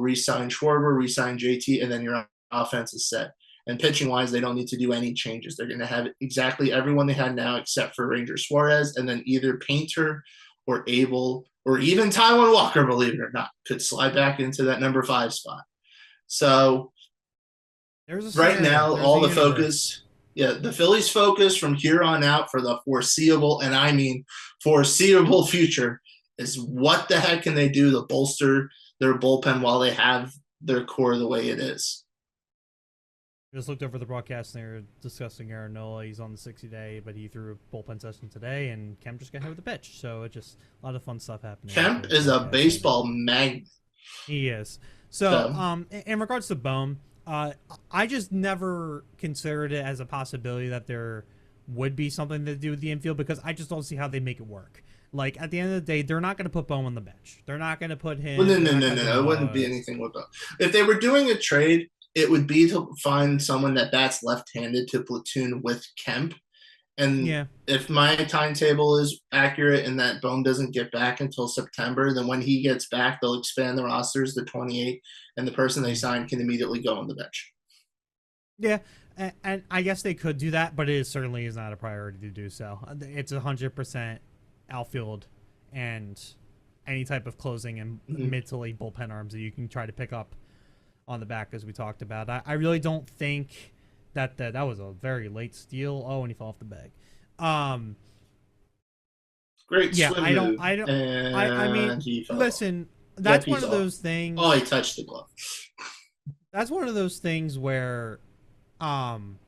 Speaker 2: re-sign Schwarber, re-sign JT, and then your offense is set. And pitching wise, they don't need to do any changes. They're going to have exactly everyone they had now, except for Ranger Suarez, and then either Painter or Abel or even Taiwan Walker, believe it or not, could slide back into that number 5 spot. So
Speaker 1: There's a
Speaker 2: right
Speaker 1: scenario.
Speaker 2: now,
Speaker 1: There's a
Speaker 2: all the
Speaker 1: universe.
Speaker 2: focus, yeah, the Phillies' focus from here on out for the foreseeable, and I mean foreseeable future, is what the heck can they do to bolster their bullpen while they have their core the way it is.
Speaker 1: Just looked over the broadcast and they were discussing Aaron Nola. He's on the 60-day, but he threw a bullpen session today, and Kemp just got hit with a pitch. So it just a lot of fun stuff happening in the
Speaker 2: Kemp
Speaker 1: Phillies
Speaker 2: is a
Speaker 1: broadcasting.
Speaker 2: baseball magnet.
Speaker 1: He is. So,
Speaker 2: So
Speaker 1: in regards to Bohm, I just never considered it as a possibility that there would be something to do with the infield because I just don't see how they make it work. Like at the end of the day, they're not going to put Bohm on the bench. They're not going to put
Speaker 2: well, no,
Speaker 1: him. They're
Speaker 2: no,
Speaker 1: not
Speaker 2: no,
Speaker 1: going
Speaker 2: no,
Speaker 1: to put
Speaker 2: no. It wouldn't be
Speaker 1: Noah.
Speaker 2: anything with them. If they were doing a trade, it would be to find someone that bats left-handed to platoon with Kemp. And
Speaker 1: Yeah.
Speaker 2: if my timetable is accurate and that Bohm doesn't get back until September, then when he gets back, they'll expand the rosters to 28, and the person they
Speaker 1: Mm.
Speaker 2: sign can immediately go on the bench.
Speaker 1: Yeah, and I guess they could do that, but it certainly is not a priority to do so. It's 100% outfield and any type of closing and
Speaker 2: Mm-hmm.
Speaker 1: mid to late bullpen arms that you can try to pick up on the back, as we talked about. I really don't think that was a very late steal. Oh, and he fell off the bag. Um,
Speaker 2: Great
Speaker 1: yeah,
Speaker 2: swim move,
Speaker 1: I don't, I mean,
Speaker 2: and he fell off.
Speaker 1: listen,
Speaker 2: Yep,
Speaker 1: that's one
Speaker 2: he's
Speaker 1: of
Speaker 2: off.
Speaker 1: those
Speaker 2: Oh, he
Speaker 1: things.
Speaker 2: touched the glove.
Speaker 1: That's one of those things where Um,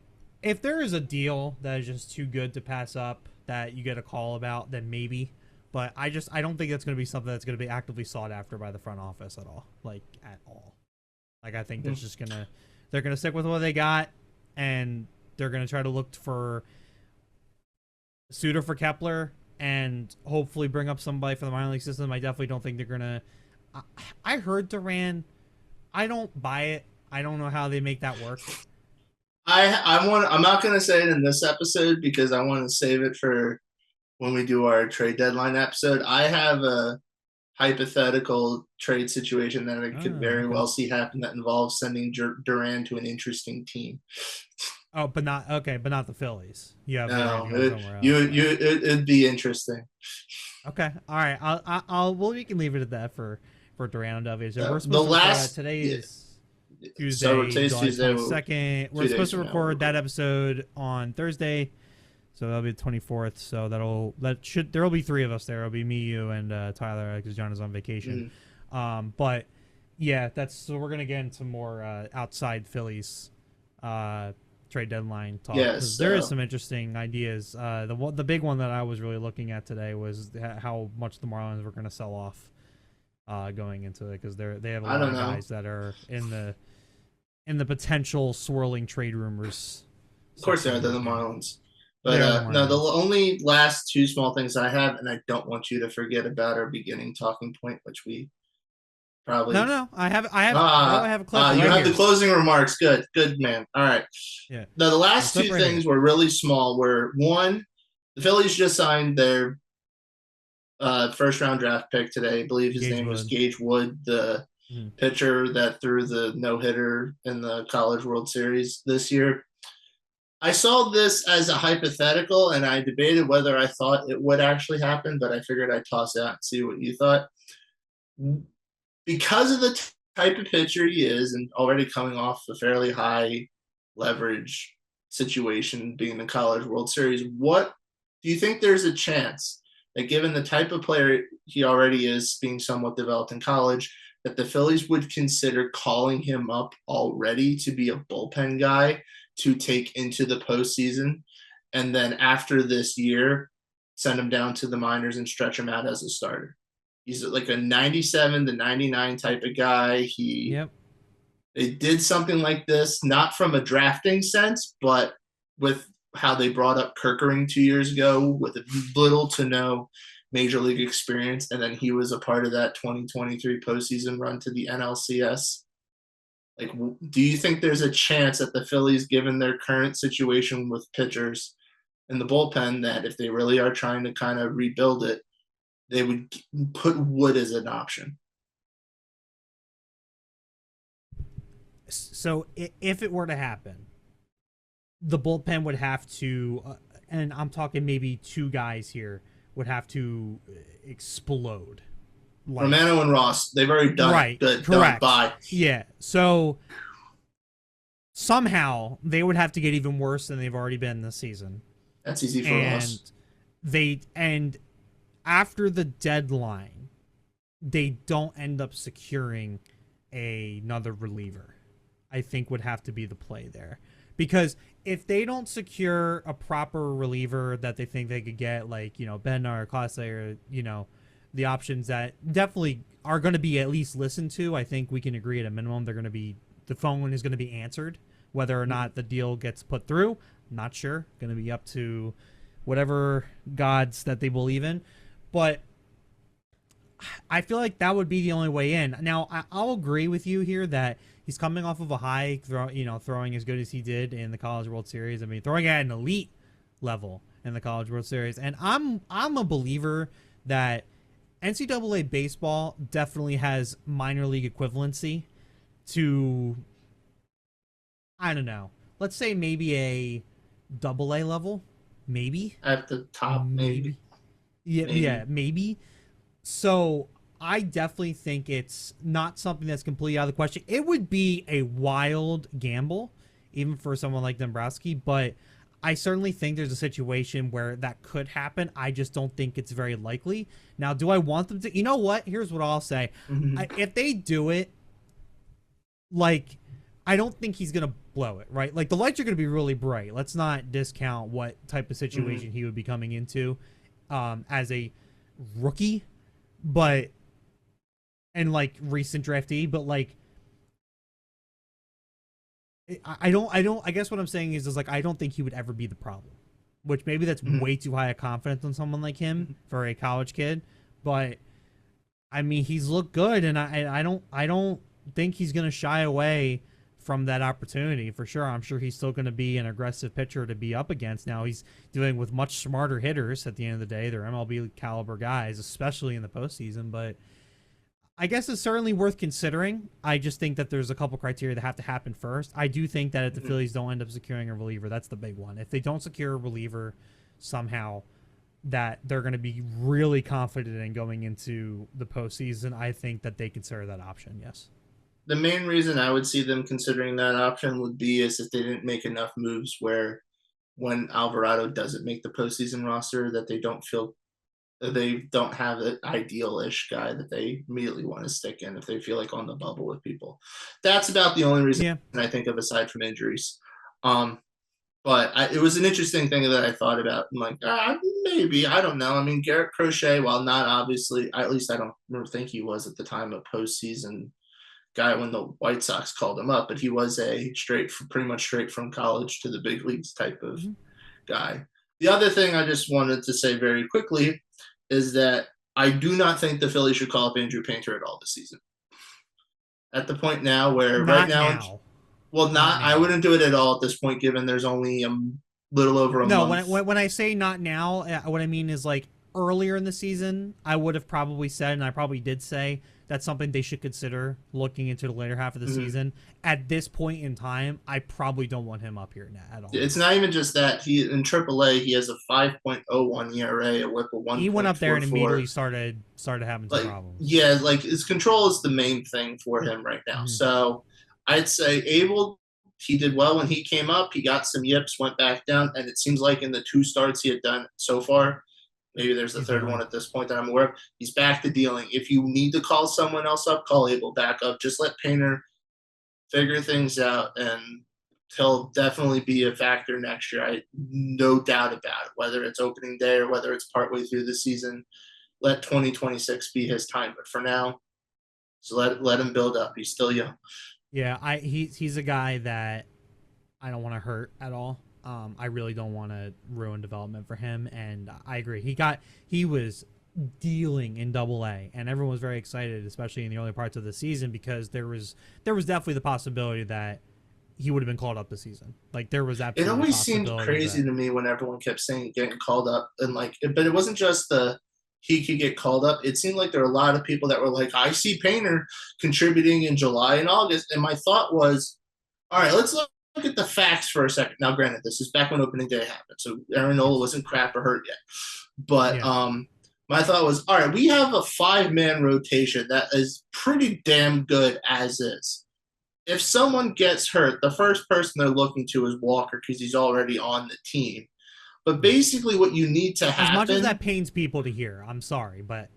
Speaker 1: if there is a deal that is just too good to pass up that you get a call about, then maybe. But I don't think that's going to be something that's going to be actively sought after by the front office at all, like at all. Like I think that's just they're gonna stick with what they got, and they're gonna try to look for a suitor for Kepler. and hopefully bring up somebody for the minor league system. I definitely don't think they're gonna. I heard Duran. I don't buy it. I don't know how they make that work.
Speaker 2: I'm not gonna say it in this episode because I want to save it for when we do our trade deadline episode. I have a hypothetical trade situation that I could very well see happen that involves sending Duran to an interesting team.
Speaker 1: Oh, but not the Phillies. You have
Speaker 2: No,
Speaker 1: somewhere else.
Speaker 2: It'd be interesting.
Speaker 1: Okay, all right. I'll well, we can leave it at that for Duran. Obviously, we're supposed
Speaker 2: the
Speaker 1: to
Speaker 2: last
Speaker 1: today is Tuesday,
Speaker 2: so today's Tuesday,
Speaker 1: 22nd. We're supposed to record that episode on Thursday, so that'll be the 24th. So there'll be 3 of us there. It'll be me, you, and Tyler because John is on vacation. But yeah, so we're gonna get into more outside Phillies trade deadline talk.
Speaker 2: Yes,
Speaker 1: there is some interesting ideas. The big one that I was really looking at today was how much the Marlins were gonna sell off going into it because they have a lot of guys that are in the potential swirling trade rumors.
Speaker 2: Of course, they're the Marlins. But no, the only last 2 small things I have, and I don't want you to forget about our beginning talking point, which we probably
Speaker 1: no. I have a clip.
Speaker 2: You have the closing remarks. Good man. All right.
Speaker 1: Yeah.
Speaker 2: Now the last 2 things were really small. Were one, the Phillies just signed their first round draft pick today. I believe his name was Gage Wood, the pitcher that threw the no-hitter in the College World Series this year. I saw this as a hypothetical, and I debated whether I thought it would actually happen, but I figured I'd toss it out and see what you thought. Because of the type of pitcher he is, and already coming off a fairly high leverage situation being the College World Series, what do you think there's a chance that given the type of player he already is, being somewhat developed in college, that the Phillies would consider calling him up already to be a bullpen guy to take into the postseason, and then after this year, send him down to the minors and stretch him out as a starter? He's like a 97 to 99 type of guy. They did something like this, not from a drafting sense, but with how they brought up Kerkering 2 years ago with little to no major league experience, and then he was a part of that 2023 postseason run to the NLCS. Like, do you think there's a chance that the Phillies, given their current situation with pitchers in the bullpen, that if they really are trying to kind of rebuild it, they would put Wood as an option?
Speaker 1: So if it were to happen, the bullpen would have to, and I'm talking maybe 2 guys here, would have to explode.
Speaker 2: Romano and Ross, they've already done it. Good.
Speaker 1: Correct.
Speaker 2: Bye.
Speaker 1: Yeah. So somehow they would have to get even worse than they've already been this season.
Speaker 2: That's easy for Ross.
Speaker 1: And after the deadline, they don't end up securing another reliever. I think would have to be the play there. Because if they don't secure a proper reliever that they think they could get, like, Bednar or Clase, or, the options that definitely are going to be at least listened to, I think we can agree at a minimum the phone is going to be answered. Whether or not the deal gets put through, I'm not sure. Going to be up to whatever gods that they believe in. But I feel like that would be the only way in. Now, I'll agree with you here that he's coming off of a high, throwing as good as he did in the College World Series. I mean, throwing at an elite level in the College World Series. And I'm a believer that NCAA baseball definitely has minor league equivalency to, I don't know, let's say maybe a AA level, maybe.
Speaker 2: At the top, maybe.
Speaker 1: Yeah, maybe. So I definitely think it's not something that's completely out of the question. It would be a wild gamble, even for someone like Dombrowski, but I certainly think there's a situation where that could happen. I just don't think it's very likely. Now, do I want them to? You know what? Here's what I'll say. If they do it, I don't think he's going to blow it, right? Like, the lights are going to be really bright. Let's not discount what type of situation he would be coming into as a rookie, and recent draftee, but I guess what I'm saying is I don't think he would ever be the problem. which maybe that's
Speaker 2: Mhm.
Speaker 1: way too high a confidence on someone like him for a college kid. But I mean, he's looked good, and I don't think he's going to shy away from that opportunity for sure. I'm sure he's still going to be an aggressive pitcher to be up against. Now he's dealing with much smarter hitters at the end of the day. They're MLB caliber guys, especially in the postseason. But I guess it's certainly worth considering. I just think that there's a couple criteria that have to happen first. I do think that if the Phillies don't end up securing a reliever, that's the big one. If they don't secure a reliever somehow, that they're going to be really confident in going into the postseason, I think that they consider that option. Yes.
Speaker 2: The main reason I would see them considering that option would be is if they didn't make enough moves where when Alvarado doesn't make the postseason roster, that they don't have an ideal-ish guy that they immediately want to stick in if they feel like on the bubble with people. That's about the only reason
Speaker 1: Yeah.
Speaker 2: I think of aside from injuries. But it was an interesting thing that I thought about. I'm like, maybe, I don't know. I mean, Garrett Crochet, while not obviously, at least I don't think he was at the time a postseason guy when the White Sox called him up, but he was pretty much straight from college to the big leagues type of guy. The other thing I just wanted to say very quickly is that I do not think the Phillies should call up Andrew Painter at all this season. At the point now where
Speaker 1: Not now.
Speaker 2: Well,
Speaker 1: Not
Speaker 2: I
Speaker 1: now.
Speaker 2: wouldn't do it at all at this point, given there's only a little over a
Speaker 1: No,
Speaker 2: month.
Speaker 1: when I say not now, what I mean is like earlier in the season, I would have probably said, and I probably did say, that's something they should consider looking into the later half of the season. At this point in time, I probably don't want him up here at all.
Speaker 2: It's not even just that. He in AAA, he has a 5.01 ERA, a WHIP of 1.
Speaker 1: He went up there and immediately started having some problems.
Speaker 2: Yeah, like his control is the main thing for him right now. So I'd say Abel, he did well when he came up. He got some yips, went back down, and it seems like in the 2 starts he had done so far, maybe there's the third one at this point that I'm aware of, he's back to dealing. If you need to call someone else up, call Abel back up. Just let Painter figure things out, and he'll definitely be a factor next year. No doubt about it, whether it's opening day or whether it's partway through the season. Let 2026 be his time. But for now, so let him build up. He's still young.
Speaker 1: Yeah, he's a guy that I don't want to hurt at all. I really don't want to ruin development for him, and I agree. He was dealing in Double-A, and everyone was very excited, especially in the early parts of the season, because there was definitely the possibility that he would have been called up this season. Like there was absolutely.
Speaker 2: It always seemed crazy to me when everyone kept saying getting called up, and but it wasn't just he could get called up. It seemed like there were a lot of people that were like, I see Painter contributing in July and August, and my thought was, all right, let's look at the facts for a second. Now, granted, this is back when opening day happened, so Aaron Nola wasn't crap or hurt yet. But my thought was, all right, we have a 5-man rotation that is pretty damn good as is. If someone gets hurt, the first person they're looking to is Walker because he's already on the team. But basically what you need to happen...
Speaker 1: As much as that pains people to hear, I'm sorry, but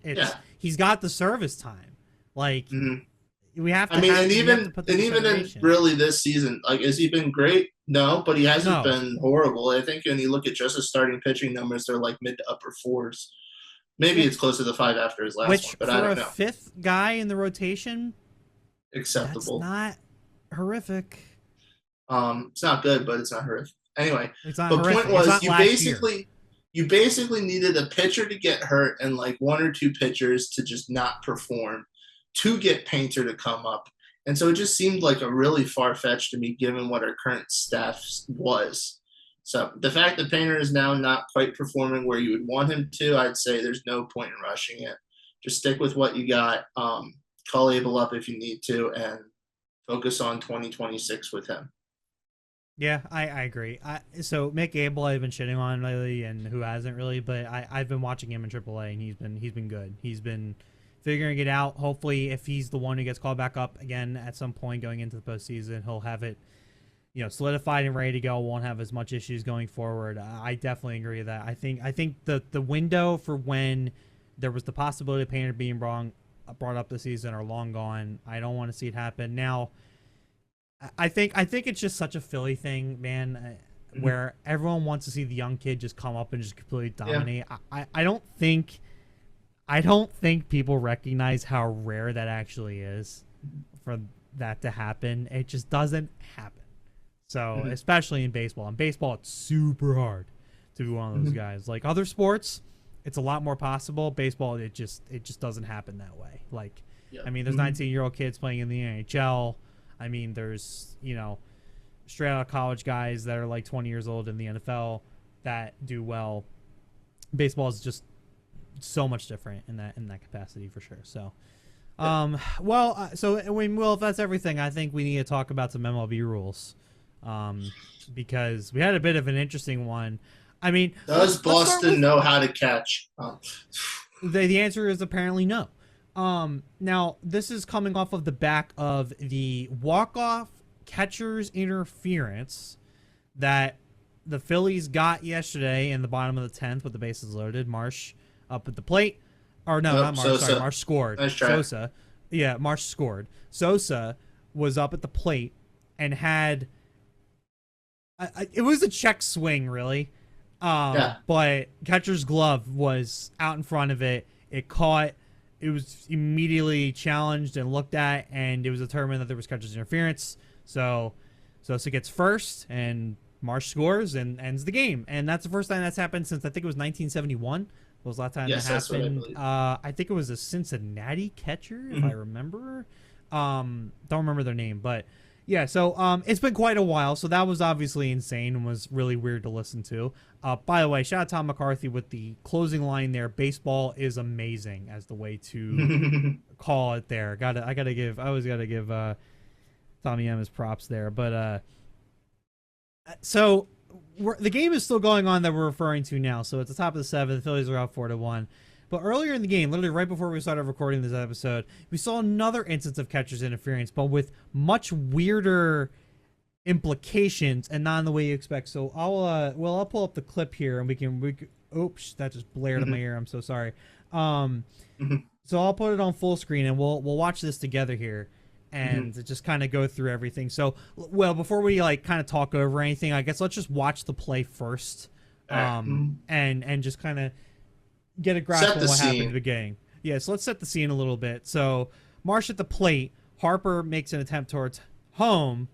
Speaker 1: he's got the service time. Like... We have to.
Speaker 2: And even in really this season, like, has he been great? No, but he hasn't been horrible. I think when you look at just his starting pitching numbers, they're like mid to upper 4s. Maybe it's closer to 5 after his last one, but I don't know.
Speaker 1: For a 5th guy in the rotation,
Speaker 2: acceptable.
Speaker 1: That's not horrific.
Speaker 2: It's not good, but it's not horrific. Anyway,
Speaker 1: the
Speaker 2: point was you basically needed a pitcher to get hurt and like 1 or 2 pitchers to just not perform to get Painter to come up. And so it just seemed like a really far-fetched to me given what our current staff was. So the fact that Painter is now not quite performing where you would want him to, I'd say there's no point in rushing it. Just stick with what you got. Call Abel up if you need to and focus on 2026 with him.
Speaker 1: Yeah, I agree. So Mick Abel I've been shitting on lately, and who hasn't really, but I've been watching him in AAA, and he's been good. He's been figuring it out. Hopefully, if he's the one who gets called back up again at some point going into the postseason, he'll have it, solidified and ready to go. Won't have as much issues going forward. I definitely agree with that. I think the window for when there was the possibility of Painter being brought up this season are long gone. I don't want to see it happen now. I think it's just such a Philly thing, man, where everyone wants to see the young kid just come up and just completely dominate. Yeah. I don't think people recognize how rare that actually is for that to happen. It just doesn't happen. So, especially in baseball. In baseball, it's super hard to be one of those
Speaker 2: Mhm.
Speaker 1: guys. Like other sports, it's a lot more possible. Baseball, it just doesn't happen that way. Like,
Speaker 2: Yeah.
Speaker 1: I mean, there's 19-year-old kids playing in the NHL. I mean, there's straight out of college guys that are like 20 years old in the NFL that do well. Baseball is just so much different in that capacity for sure. So,
Speaker 2: Yeah.
Speaker 1: Will, if that's everything, I think we need to talk about some MLB rules, because we had a bit of an interesting one. I mean,
Speaker 2: Does
Speaker 1: let's start
Speaker 2: Boston
Speaker 1: with
Speaker 2: know how to catch?
Speaker 1: the answer is apparently no. Now this is coming off of the back of the walk-off catcher's interference that the Phillies got yesterday in the bottom of the 10th with the bases loaded. Marsh up at the plate. Or no,
Speaker 2: Nope,
Speaker 1: not Marsh. Sorry,
Speaker 2: Sosa.
Speaker 1: Marsh scored.
Speaker 2: Nice try.
Speaker 1: Sosa. Yeah, Marsh scored. Sosa was up at the plate and had it was a check swing, really.
Speaker 2: Yeah.
Speaker 1: But catcher's glove was out in front of it. It caught. It was immediately challenged and looked at, and it was determined that there was catcher's interference. So Sosa gets first, and Marsh scores and ends the game. And that's the first time that's happened since I think it was 1971. Was the last time
Speaker 2: Yes,
Speaker 1: that
Speaker 2: that's what I
Speaker 1: happened.
Speaker 2: believe.
Speaker 1: I think it was a Cincinnati catcher, if I remember. Don't remember their name, but yeah. So it's been quite a while. So that was obviously insane and was really weird to listen to. By the way, shout out Tom McCarthy with the closing line there. Baseball is amazing as the way to call it there. I always gotta give Tommy M his props there. But so the game is still going on that we're referring to now. So at the top of the seventh, the Phillies are out 4-1. But earlier in the game, literally right before we started recording this episode, we saw another instance of catcher's interference, but with much weirder implications and not in the way you expect. So I'll pull up the clip here and we can oops, that just blared in my ear. I'm so sorry. So I'll put it on full screen and we'll watch this together here and just kind of go through everything. So, well, before we like kind of talk over anything, I guess let's just watch the play first, and just kind of get a grasp
Speaker 2: Set
Speaker 1: on
Speaker 2: the
Speaker 1: what happened
Speaker 2: scene.
Speaker 1: at the beginning. Yeah, so let's set the scene a little bit. So Marsh at the plate, Harper makes an attempt towards home,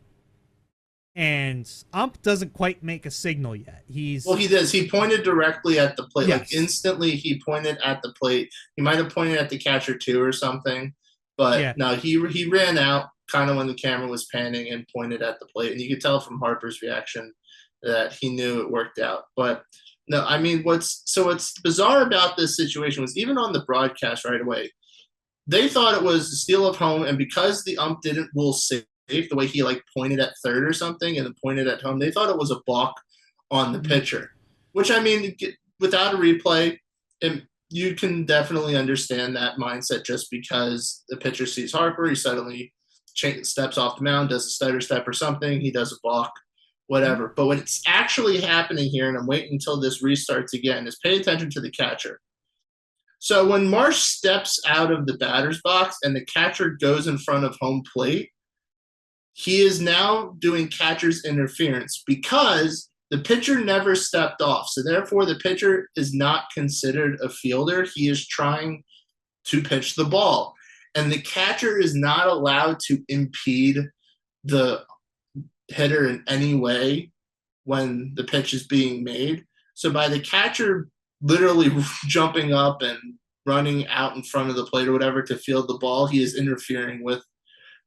Speaker 1: and Ump doesn't quite make a signal yet.
Speaker 2: He does. He pointed directly at the plate.
Speaker 1: Yes.
Speaker 2: Like instantly he pointed at the plate. He might have pointed at the catcher too or something. But
Speaker 1: Yeah.
Speaker 2: no, he ran out kind of when the camera was panning and pointed at the plate. And you could tell from Harper's reaction that he knew it worked out. But no, I mean what's bizarre about this situation was even on the broadcast right away, they thought it was a steal of home, and because the ump didn't rule safe the way he like pointed at third or something and then pointed at home, they thought it was a balk on the pitcher. Which I mean, without a replay, you can definitely understand that mindset just because the pitcher sees Harper, he suddenly steps off the mound, does a stutter step or something, he does a balk, whatever. But what's actually happening here, and I'm waiting until this restarts again, is pay attention to the catcher. So when Marsh steps out of the batter's box and the catcher goes in front of home plate, he is now doing catcher's interference because the pitcher never stepped off. So therefore, the pitcher is not considered a fielder. He is trying to pitch the ball. And the catcher is not allowed to impede the hitter in any way when the pitch is being made. So by the catcher literally jumping up and running out in front of the plate or whatever to field the ball, he is interfering with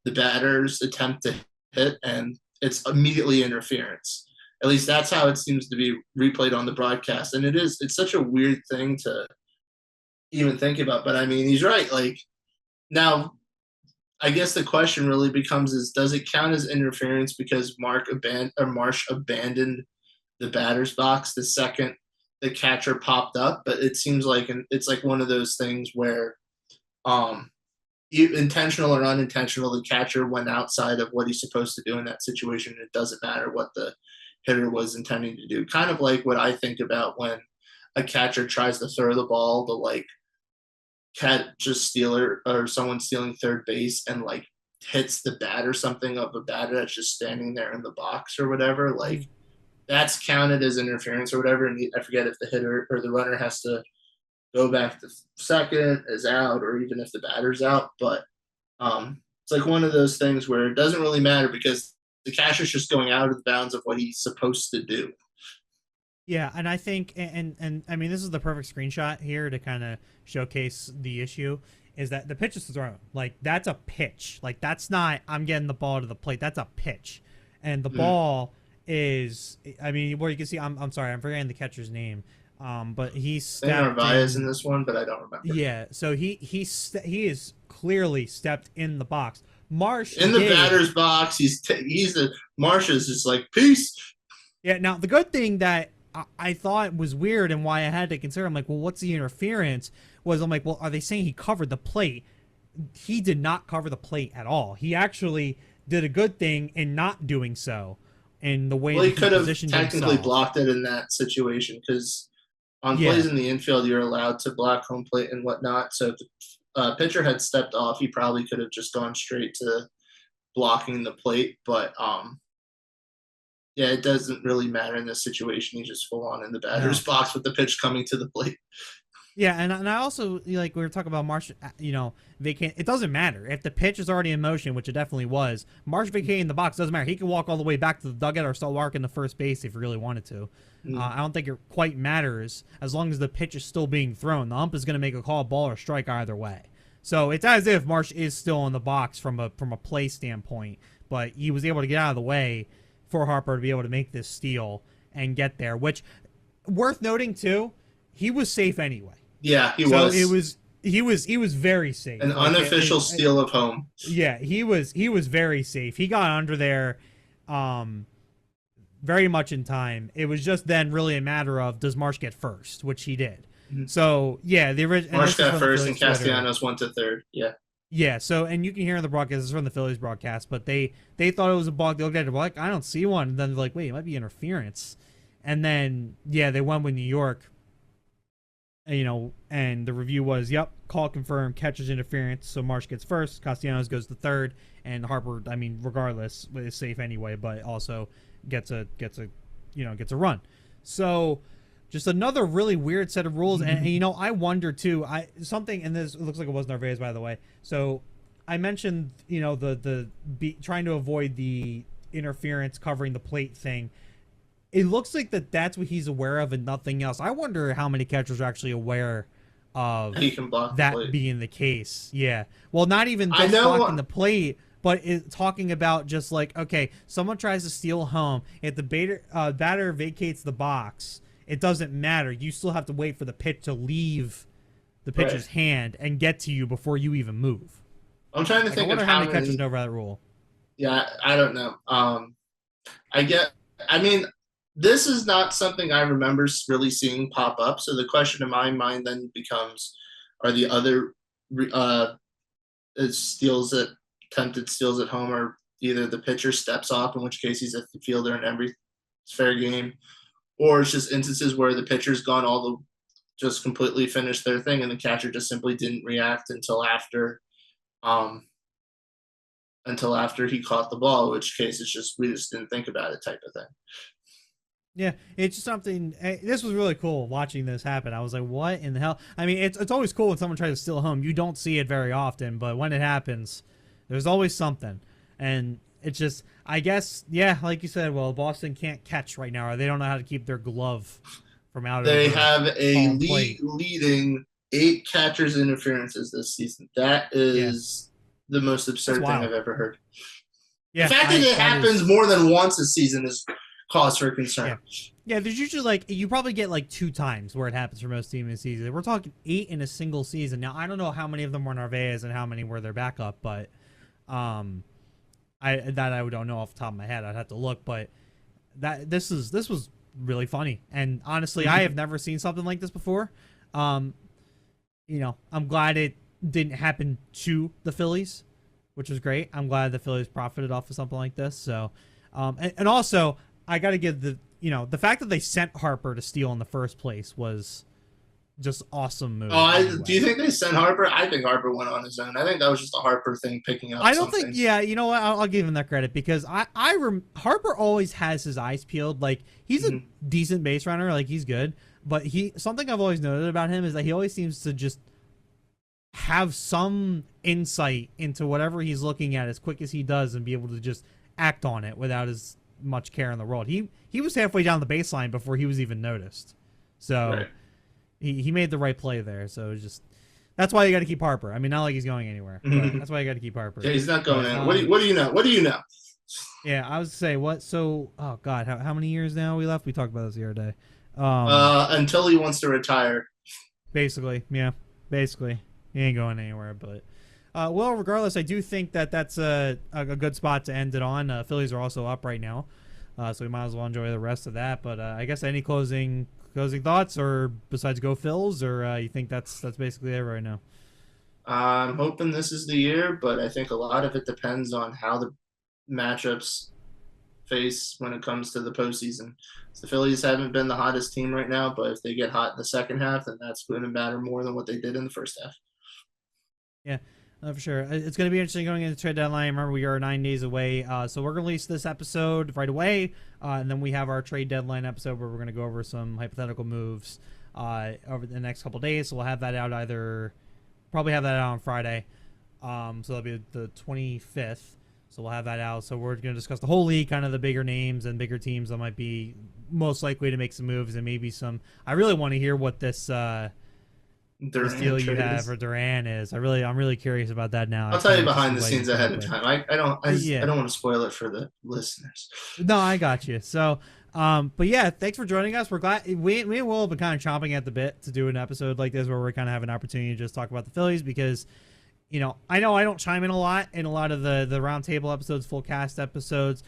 Speaker 2: the batter's attempt to hit, and it's immediately interference. At least that's how it seems to be replayed on the broadcast. And it's such a weird thing to even think about. But I mean, he's right. Like now, I guess the question really becomes is, does it count as interference because Marsh abandoned the batter's box the second the catcher popped up? But it seems like it's like one of those things where intentional or unintentional, the catcher went outside of what he's supposed to do in that situation. It doesn't matter what the hitter was intending to do. Kind of like what I think about when a catcher tries to throw the ball to like catch a stealer or someone stealing third base and like hits the bat or something of a batter that's just standing there in the box or whatever. Like that's counted as interference or whatever. And I forget if the hitter or the runner has to go back to second, is out, or even if the batter's out. But it's like one of those things where it doesn't really matter because the catcher's just going out of the bounds of what he's supposed to do.
Speaker 1: Yeah, and I think, and I mean, this is the perfect screenshot here to kind of showcase the issue. Is that the pitch is thrown? Like that's a pitch. Like that's not I'm getting the ball to the plate. That's a pitch, and the
Speaker 2: Mm.
Speaker 1: ball is. I mean, where you can see, I'm sorry, I'm forgetting the catcher's name. But he
Speaker 2: I think
Speaker 1: stepped
Speaker 2: Narvaez in
Speaker 1: in.
Speaker 2: this one, but I don't remember.
Speaker 1: Yeah, so he is clearly stepped in the box. Marsh
Speaker 2: In the
Speaker 1: did.
Speaker 2: batter's box, he's the Marsh's just like peace.
Speaker 1: Yeah, now the good thing that I thought was weird and why I had to consider, I'm like, well, what's the interference? Was I'm like, well, are they saying he covered the plate? He did not cover the plate at all. He actually did a good thing in not doing so in the way
Speaker 2: Well, he
Speaker 1: that he
Speaker 2: could have
Speaker 1: positioned
Speaker 2: technically
Speaker 1: himself.
Speaker 2: blocked it in that situation because on plays
Speaker 1: Yeah,
Speaker 2: in the infield, you're allowed to block home plate and whatnot. So if the pitcher had stepped off, he probably could have just gone straight to blocking the plate. But yeah, it doesn't really matter in this situation. He's just full on in the batter's
Speaker 1: no.
Speaker 2: box with the pitch coming to the plate.
Speaker 1: Yeah, and I also like we were talking about Marsh. You know, vacate. It doesn't matter if the pitch is already in motion, which it definitely was. Marsh vacating the box doesn't matter. He can walk all the way back to the dugout or start walking to first base if he really wanted to.
Speaker 2: Mm.
Speaker 1: I don't think it quite matters as long as the pitch is still being thrown. The ump is going to make a call, ball or strike either way. So it's as if Marsh is still in the box from a play standpoint, but he was able to get out of the way for Harper to be able to make this steal and get there. Which worth noting too, he was safe anyway.
Speaker 2: Yeah, he
Speaker 1: So
Speaker 2: was.
Speaker 1: he was very safe.
Speaker 2: An
Speaker 1: Like
Speaker 2: unofficial steal of home.
Speaker 1: yeah, he was very safe. He got under there um very much in time. It was just then really a matter of does Marsh get first, which he did.
Speaker 2: Mm-hmm.
Speaker 1: So yeah, the original
Speaker 2: Marsh got first and Castellanos went to third. Yeah.
Speaker 1: Yeah, so and you can hear in the broadcast, it's from the Phillies broadcast, but they thought it was a balk. They looked at it like, I don't see one. And then they're like, wait, it might be interference. And then yeah, they went with New York. You know, and the review was, yep, call confirmed, catcher's interference. So Marsh gets first, Castellanos goes to third, and Harper, I mean, regardless, is safe anyway, but also gets a gets a run. So just another really weird set of rules, and you know, I wonder too. Something, and this looks like it was Narvaez, by the way. So I mentioned, you know, trying to avoid the interference covering the plate thing. It looks like that's what he's aware of and nothing else. I wonder how many catchers are actually aware of
Speaker 2: He can block the
Speaker 1: that
Speaker 2: plate.
Speaker 1: being the case. Yeah. Well, not even
Speaker 2: I
Speaker 1: just
Speaker 2: know
Speaker 1: blocking the plate, but talking about just like, okay, someone tries to steal home. If the batter vacates the box, it doesn't matter. You still have to wait for the pitch to leave the pitcher's hand and get to you before you even move.
Speaker 2: I'm trying to
Speaker 1: Like, I
Speaker 2: think
Speaker 1: wonder
Speaker 2: of
Speaker 1: how many catchers know about that rule.
Speaker 2: Yeah, I don't know. I get. I mean, this is not something I remember really seeing pop up. So the question in my mind then becomes: are the other steals at attempted steals at home, or either the pitcher steps off, in which case he's a fielder and every fair game, or it's just instances where the pitcher's gone all the just completely finished their thing and the catcher just simply didn't react um until after he caught the ball, in which case it's just we just didn't think about it type of thing.
Speaker 1: Yeah, it's just something. This was really cool watching this happen. I was like, "What in the hell?" I mean, it's always cool when someone tries to steal home. You don't see it very often, but when it happens, there's always something. And it's just, I guess, yeah, like you said. Well, Boston can't catch right now, or they don't know how to keep their glove from out of
Speaker 2: They
Speaker 1: the
Speaker 2: have a
Speaker 1: home plate.
Speaker 2: leading 8 catchers interferences this season. That
Speaker 1: Yeah,
Speaker 2: is the most
Speaker 1: that's
Speaker 2: absurd thing
Speaker 1: wild.
Speaker 2: I've ever heard. The
Speaker 1: Yeah,
Speaker 2: fact that it
Speaker 1: that
Speaker 2: happens
Speaker 1: is.
Speaker 2: more than once a season is cause for concern.
Speaker 1: Yeah. Yeah, there's usually like you probably get like 2 times where it happens for most teams in a season. We're talking 8 in a single season. Now I don't know how many of them were Narvaez and how many were their backup, but I don't know off the top of my head. I'd have to look, but this was really funny. And honestly, I have never seen something like this before. Um, you know, I'm glad it didn't happen to the Phillies, which was great. I'm glad the Phillies profited off of something like this. So, and also I got to give the fact that they sent Harper to steal in the first place was just awesome move.
Speaker 2: Do you think they sent Harper? I think Harper went on his own. I think that was just a Harper thing picking up
Speaker 1: I don't
Speaker 2: something.
Speaker 1: think. Yeah, you know what? I'll give him that credit because Harper always has his eyes peeled. Like he's a decent base runner. Like he's good, but something I've always noted about him is that he always seems to just have some insight into whatever he's looking at as quick as he does and be able to just act on it without his much care in the world. He was halfway down the baseline before he was even noticed. So
Speaker 2: Right.
Speaker 1: he made the right play there. So it's just that's why you got to keep Harper. I mean, not like he's going anywhere, but that's why you got to keep Harper.
Speaker 2: Yeah, he's not going
Speaker 1: But,
Speaker 2: in. What do you know? What do you know?
Speaker 1: Yeah, I was to say what. So oh god, how many years now we left? We talked about this the other day.
Speaker 2: Until he wants to retire.
Speaker 1: Basically, yeah, basically he ain't going anywhere. But well, regardless, I do think that that's a good spot to end it on. Phillies are also up right now, so we might as well enjoy the rest of that. But I guess any closing thoughts, or besides go Phils, or you think that's basically it right now?
Speaker 2: I'm hoping this is the year, but I think a lot of it depends on how the matchups face when it comes to the postseason. So the Phillies haven't been the hottest team right now, but if they get hot in the second half, then that's going to matter more than what they did in the first half.
Speaker 1: Yeah, for sure. It's going to be interesting going into the trade deadline. Remember, we are 9 days away, so we're going to release this episode right away, and then we have our trade deadline episode where we're going to go over some hypothetical moves over the next couple days. So we'll have that out probably have that out on Friday. So that'll be the 25th. So we'll have that out. So we're going to discuss the whole league, kind of the bigger names and bigger teams that might be most likely to make some moves, and maybe some. I really want to hear what this deal you have for Duran is. I'm really curious about that now.
Speaker 2: I'll tell you behind the scenes ahead of time. I don't want to spoil it for the listeners.
Speaker 1: No, I got you. So, but yeah, thanks for joining us. We're glad we and Will have been kind of chomping at the bit to do an episode like this where we kind of have an opportunity to just talk about the Phillies because. I know I don't chime in a lot in a lot of the roundtable episodes, full cast episodes.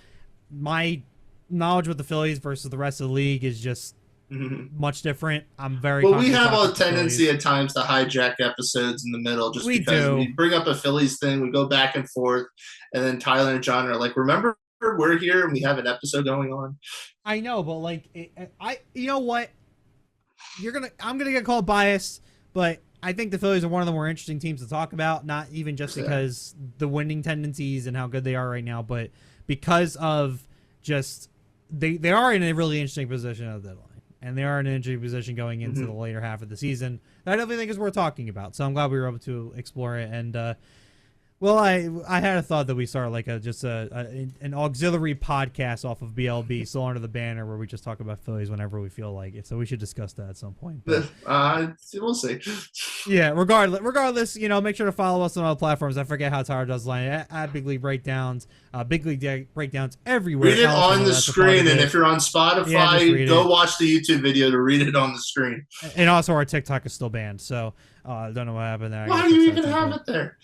Speaker 1: My knowledge with the Phillies versus the rest of the league is just much different. I'm very.
Speaker 2: Well, we have a tendency at times to hijack episodes in the middle, just because we bring up a Phillies thing, we go back and forth, and then Tyler and John are like, "Remember, we're here and we have an episode going on."
Speaker 1: I know, but you know what? I'm gonna get called biased, but. I think the Phillies are one of the more interesting teams to talk about, not even just because the winning tendencies and how good they are right now, but because of just they are in a really interesting position at the deadline. And they are in an interesting position going into the later half of the season. That I definitely think is worth talking about. So I'm glad we were able to explore it. And well, I had a thought that we start like an auxiliary podcast off of BLB, still under the banner, where we just talk about Phillies whenever we feel like it. So we should discuss that at some point. But,
Speaker 2: we'll see.
Speaker 1: Yeah, regardless, make sure to follow us on all platforms. I forget how Tyler does line at Big League Breakdowns, Big League Breakdowns everywhere.
Speaker 2: Read it on the screen, and if you're on Spotify, go watch the YouTube video to read it on the screen.
Speaker 1: And also, our TikTok is still banned, so I don't know what happened there.
Speaker 2: Why do you even have it there?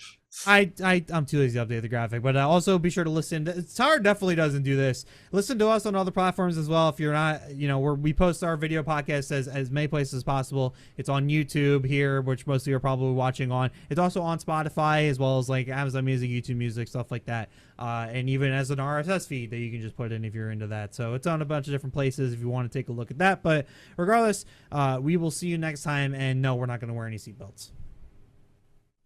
Speaker 1: I'm too lazy to update the graphic, but also be sure to listen. Tyler definitely doesn't do this. Listen to us on other platforms as well. If you're not, where we post our video podcast as many places as possible. It's on YouTube here, which most of you are probably watching on. It's also on Spotify as well as like Amazon Music, YouTube Music, stuff like that. And even as an RSS feed that you can just put in if you're into that. So it's on a bunch of different places if you want to take a look at that. But regardless, we will see you next time. And no, we're not going to wear any seatbelts.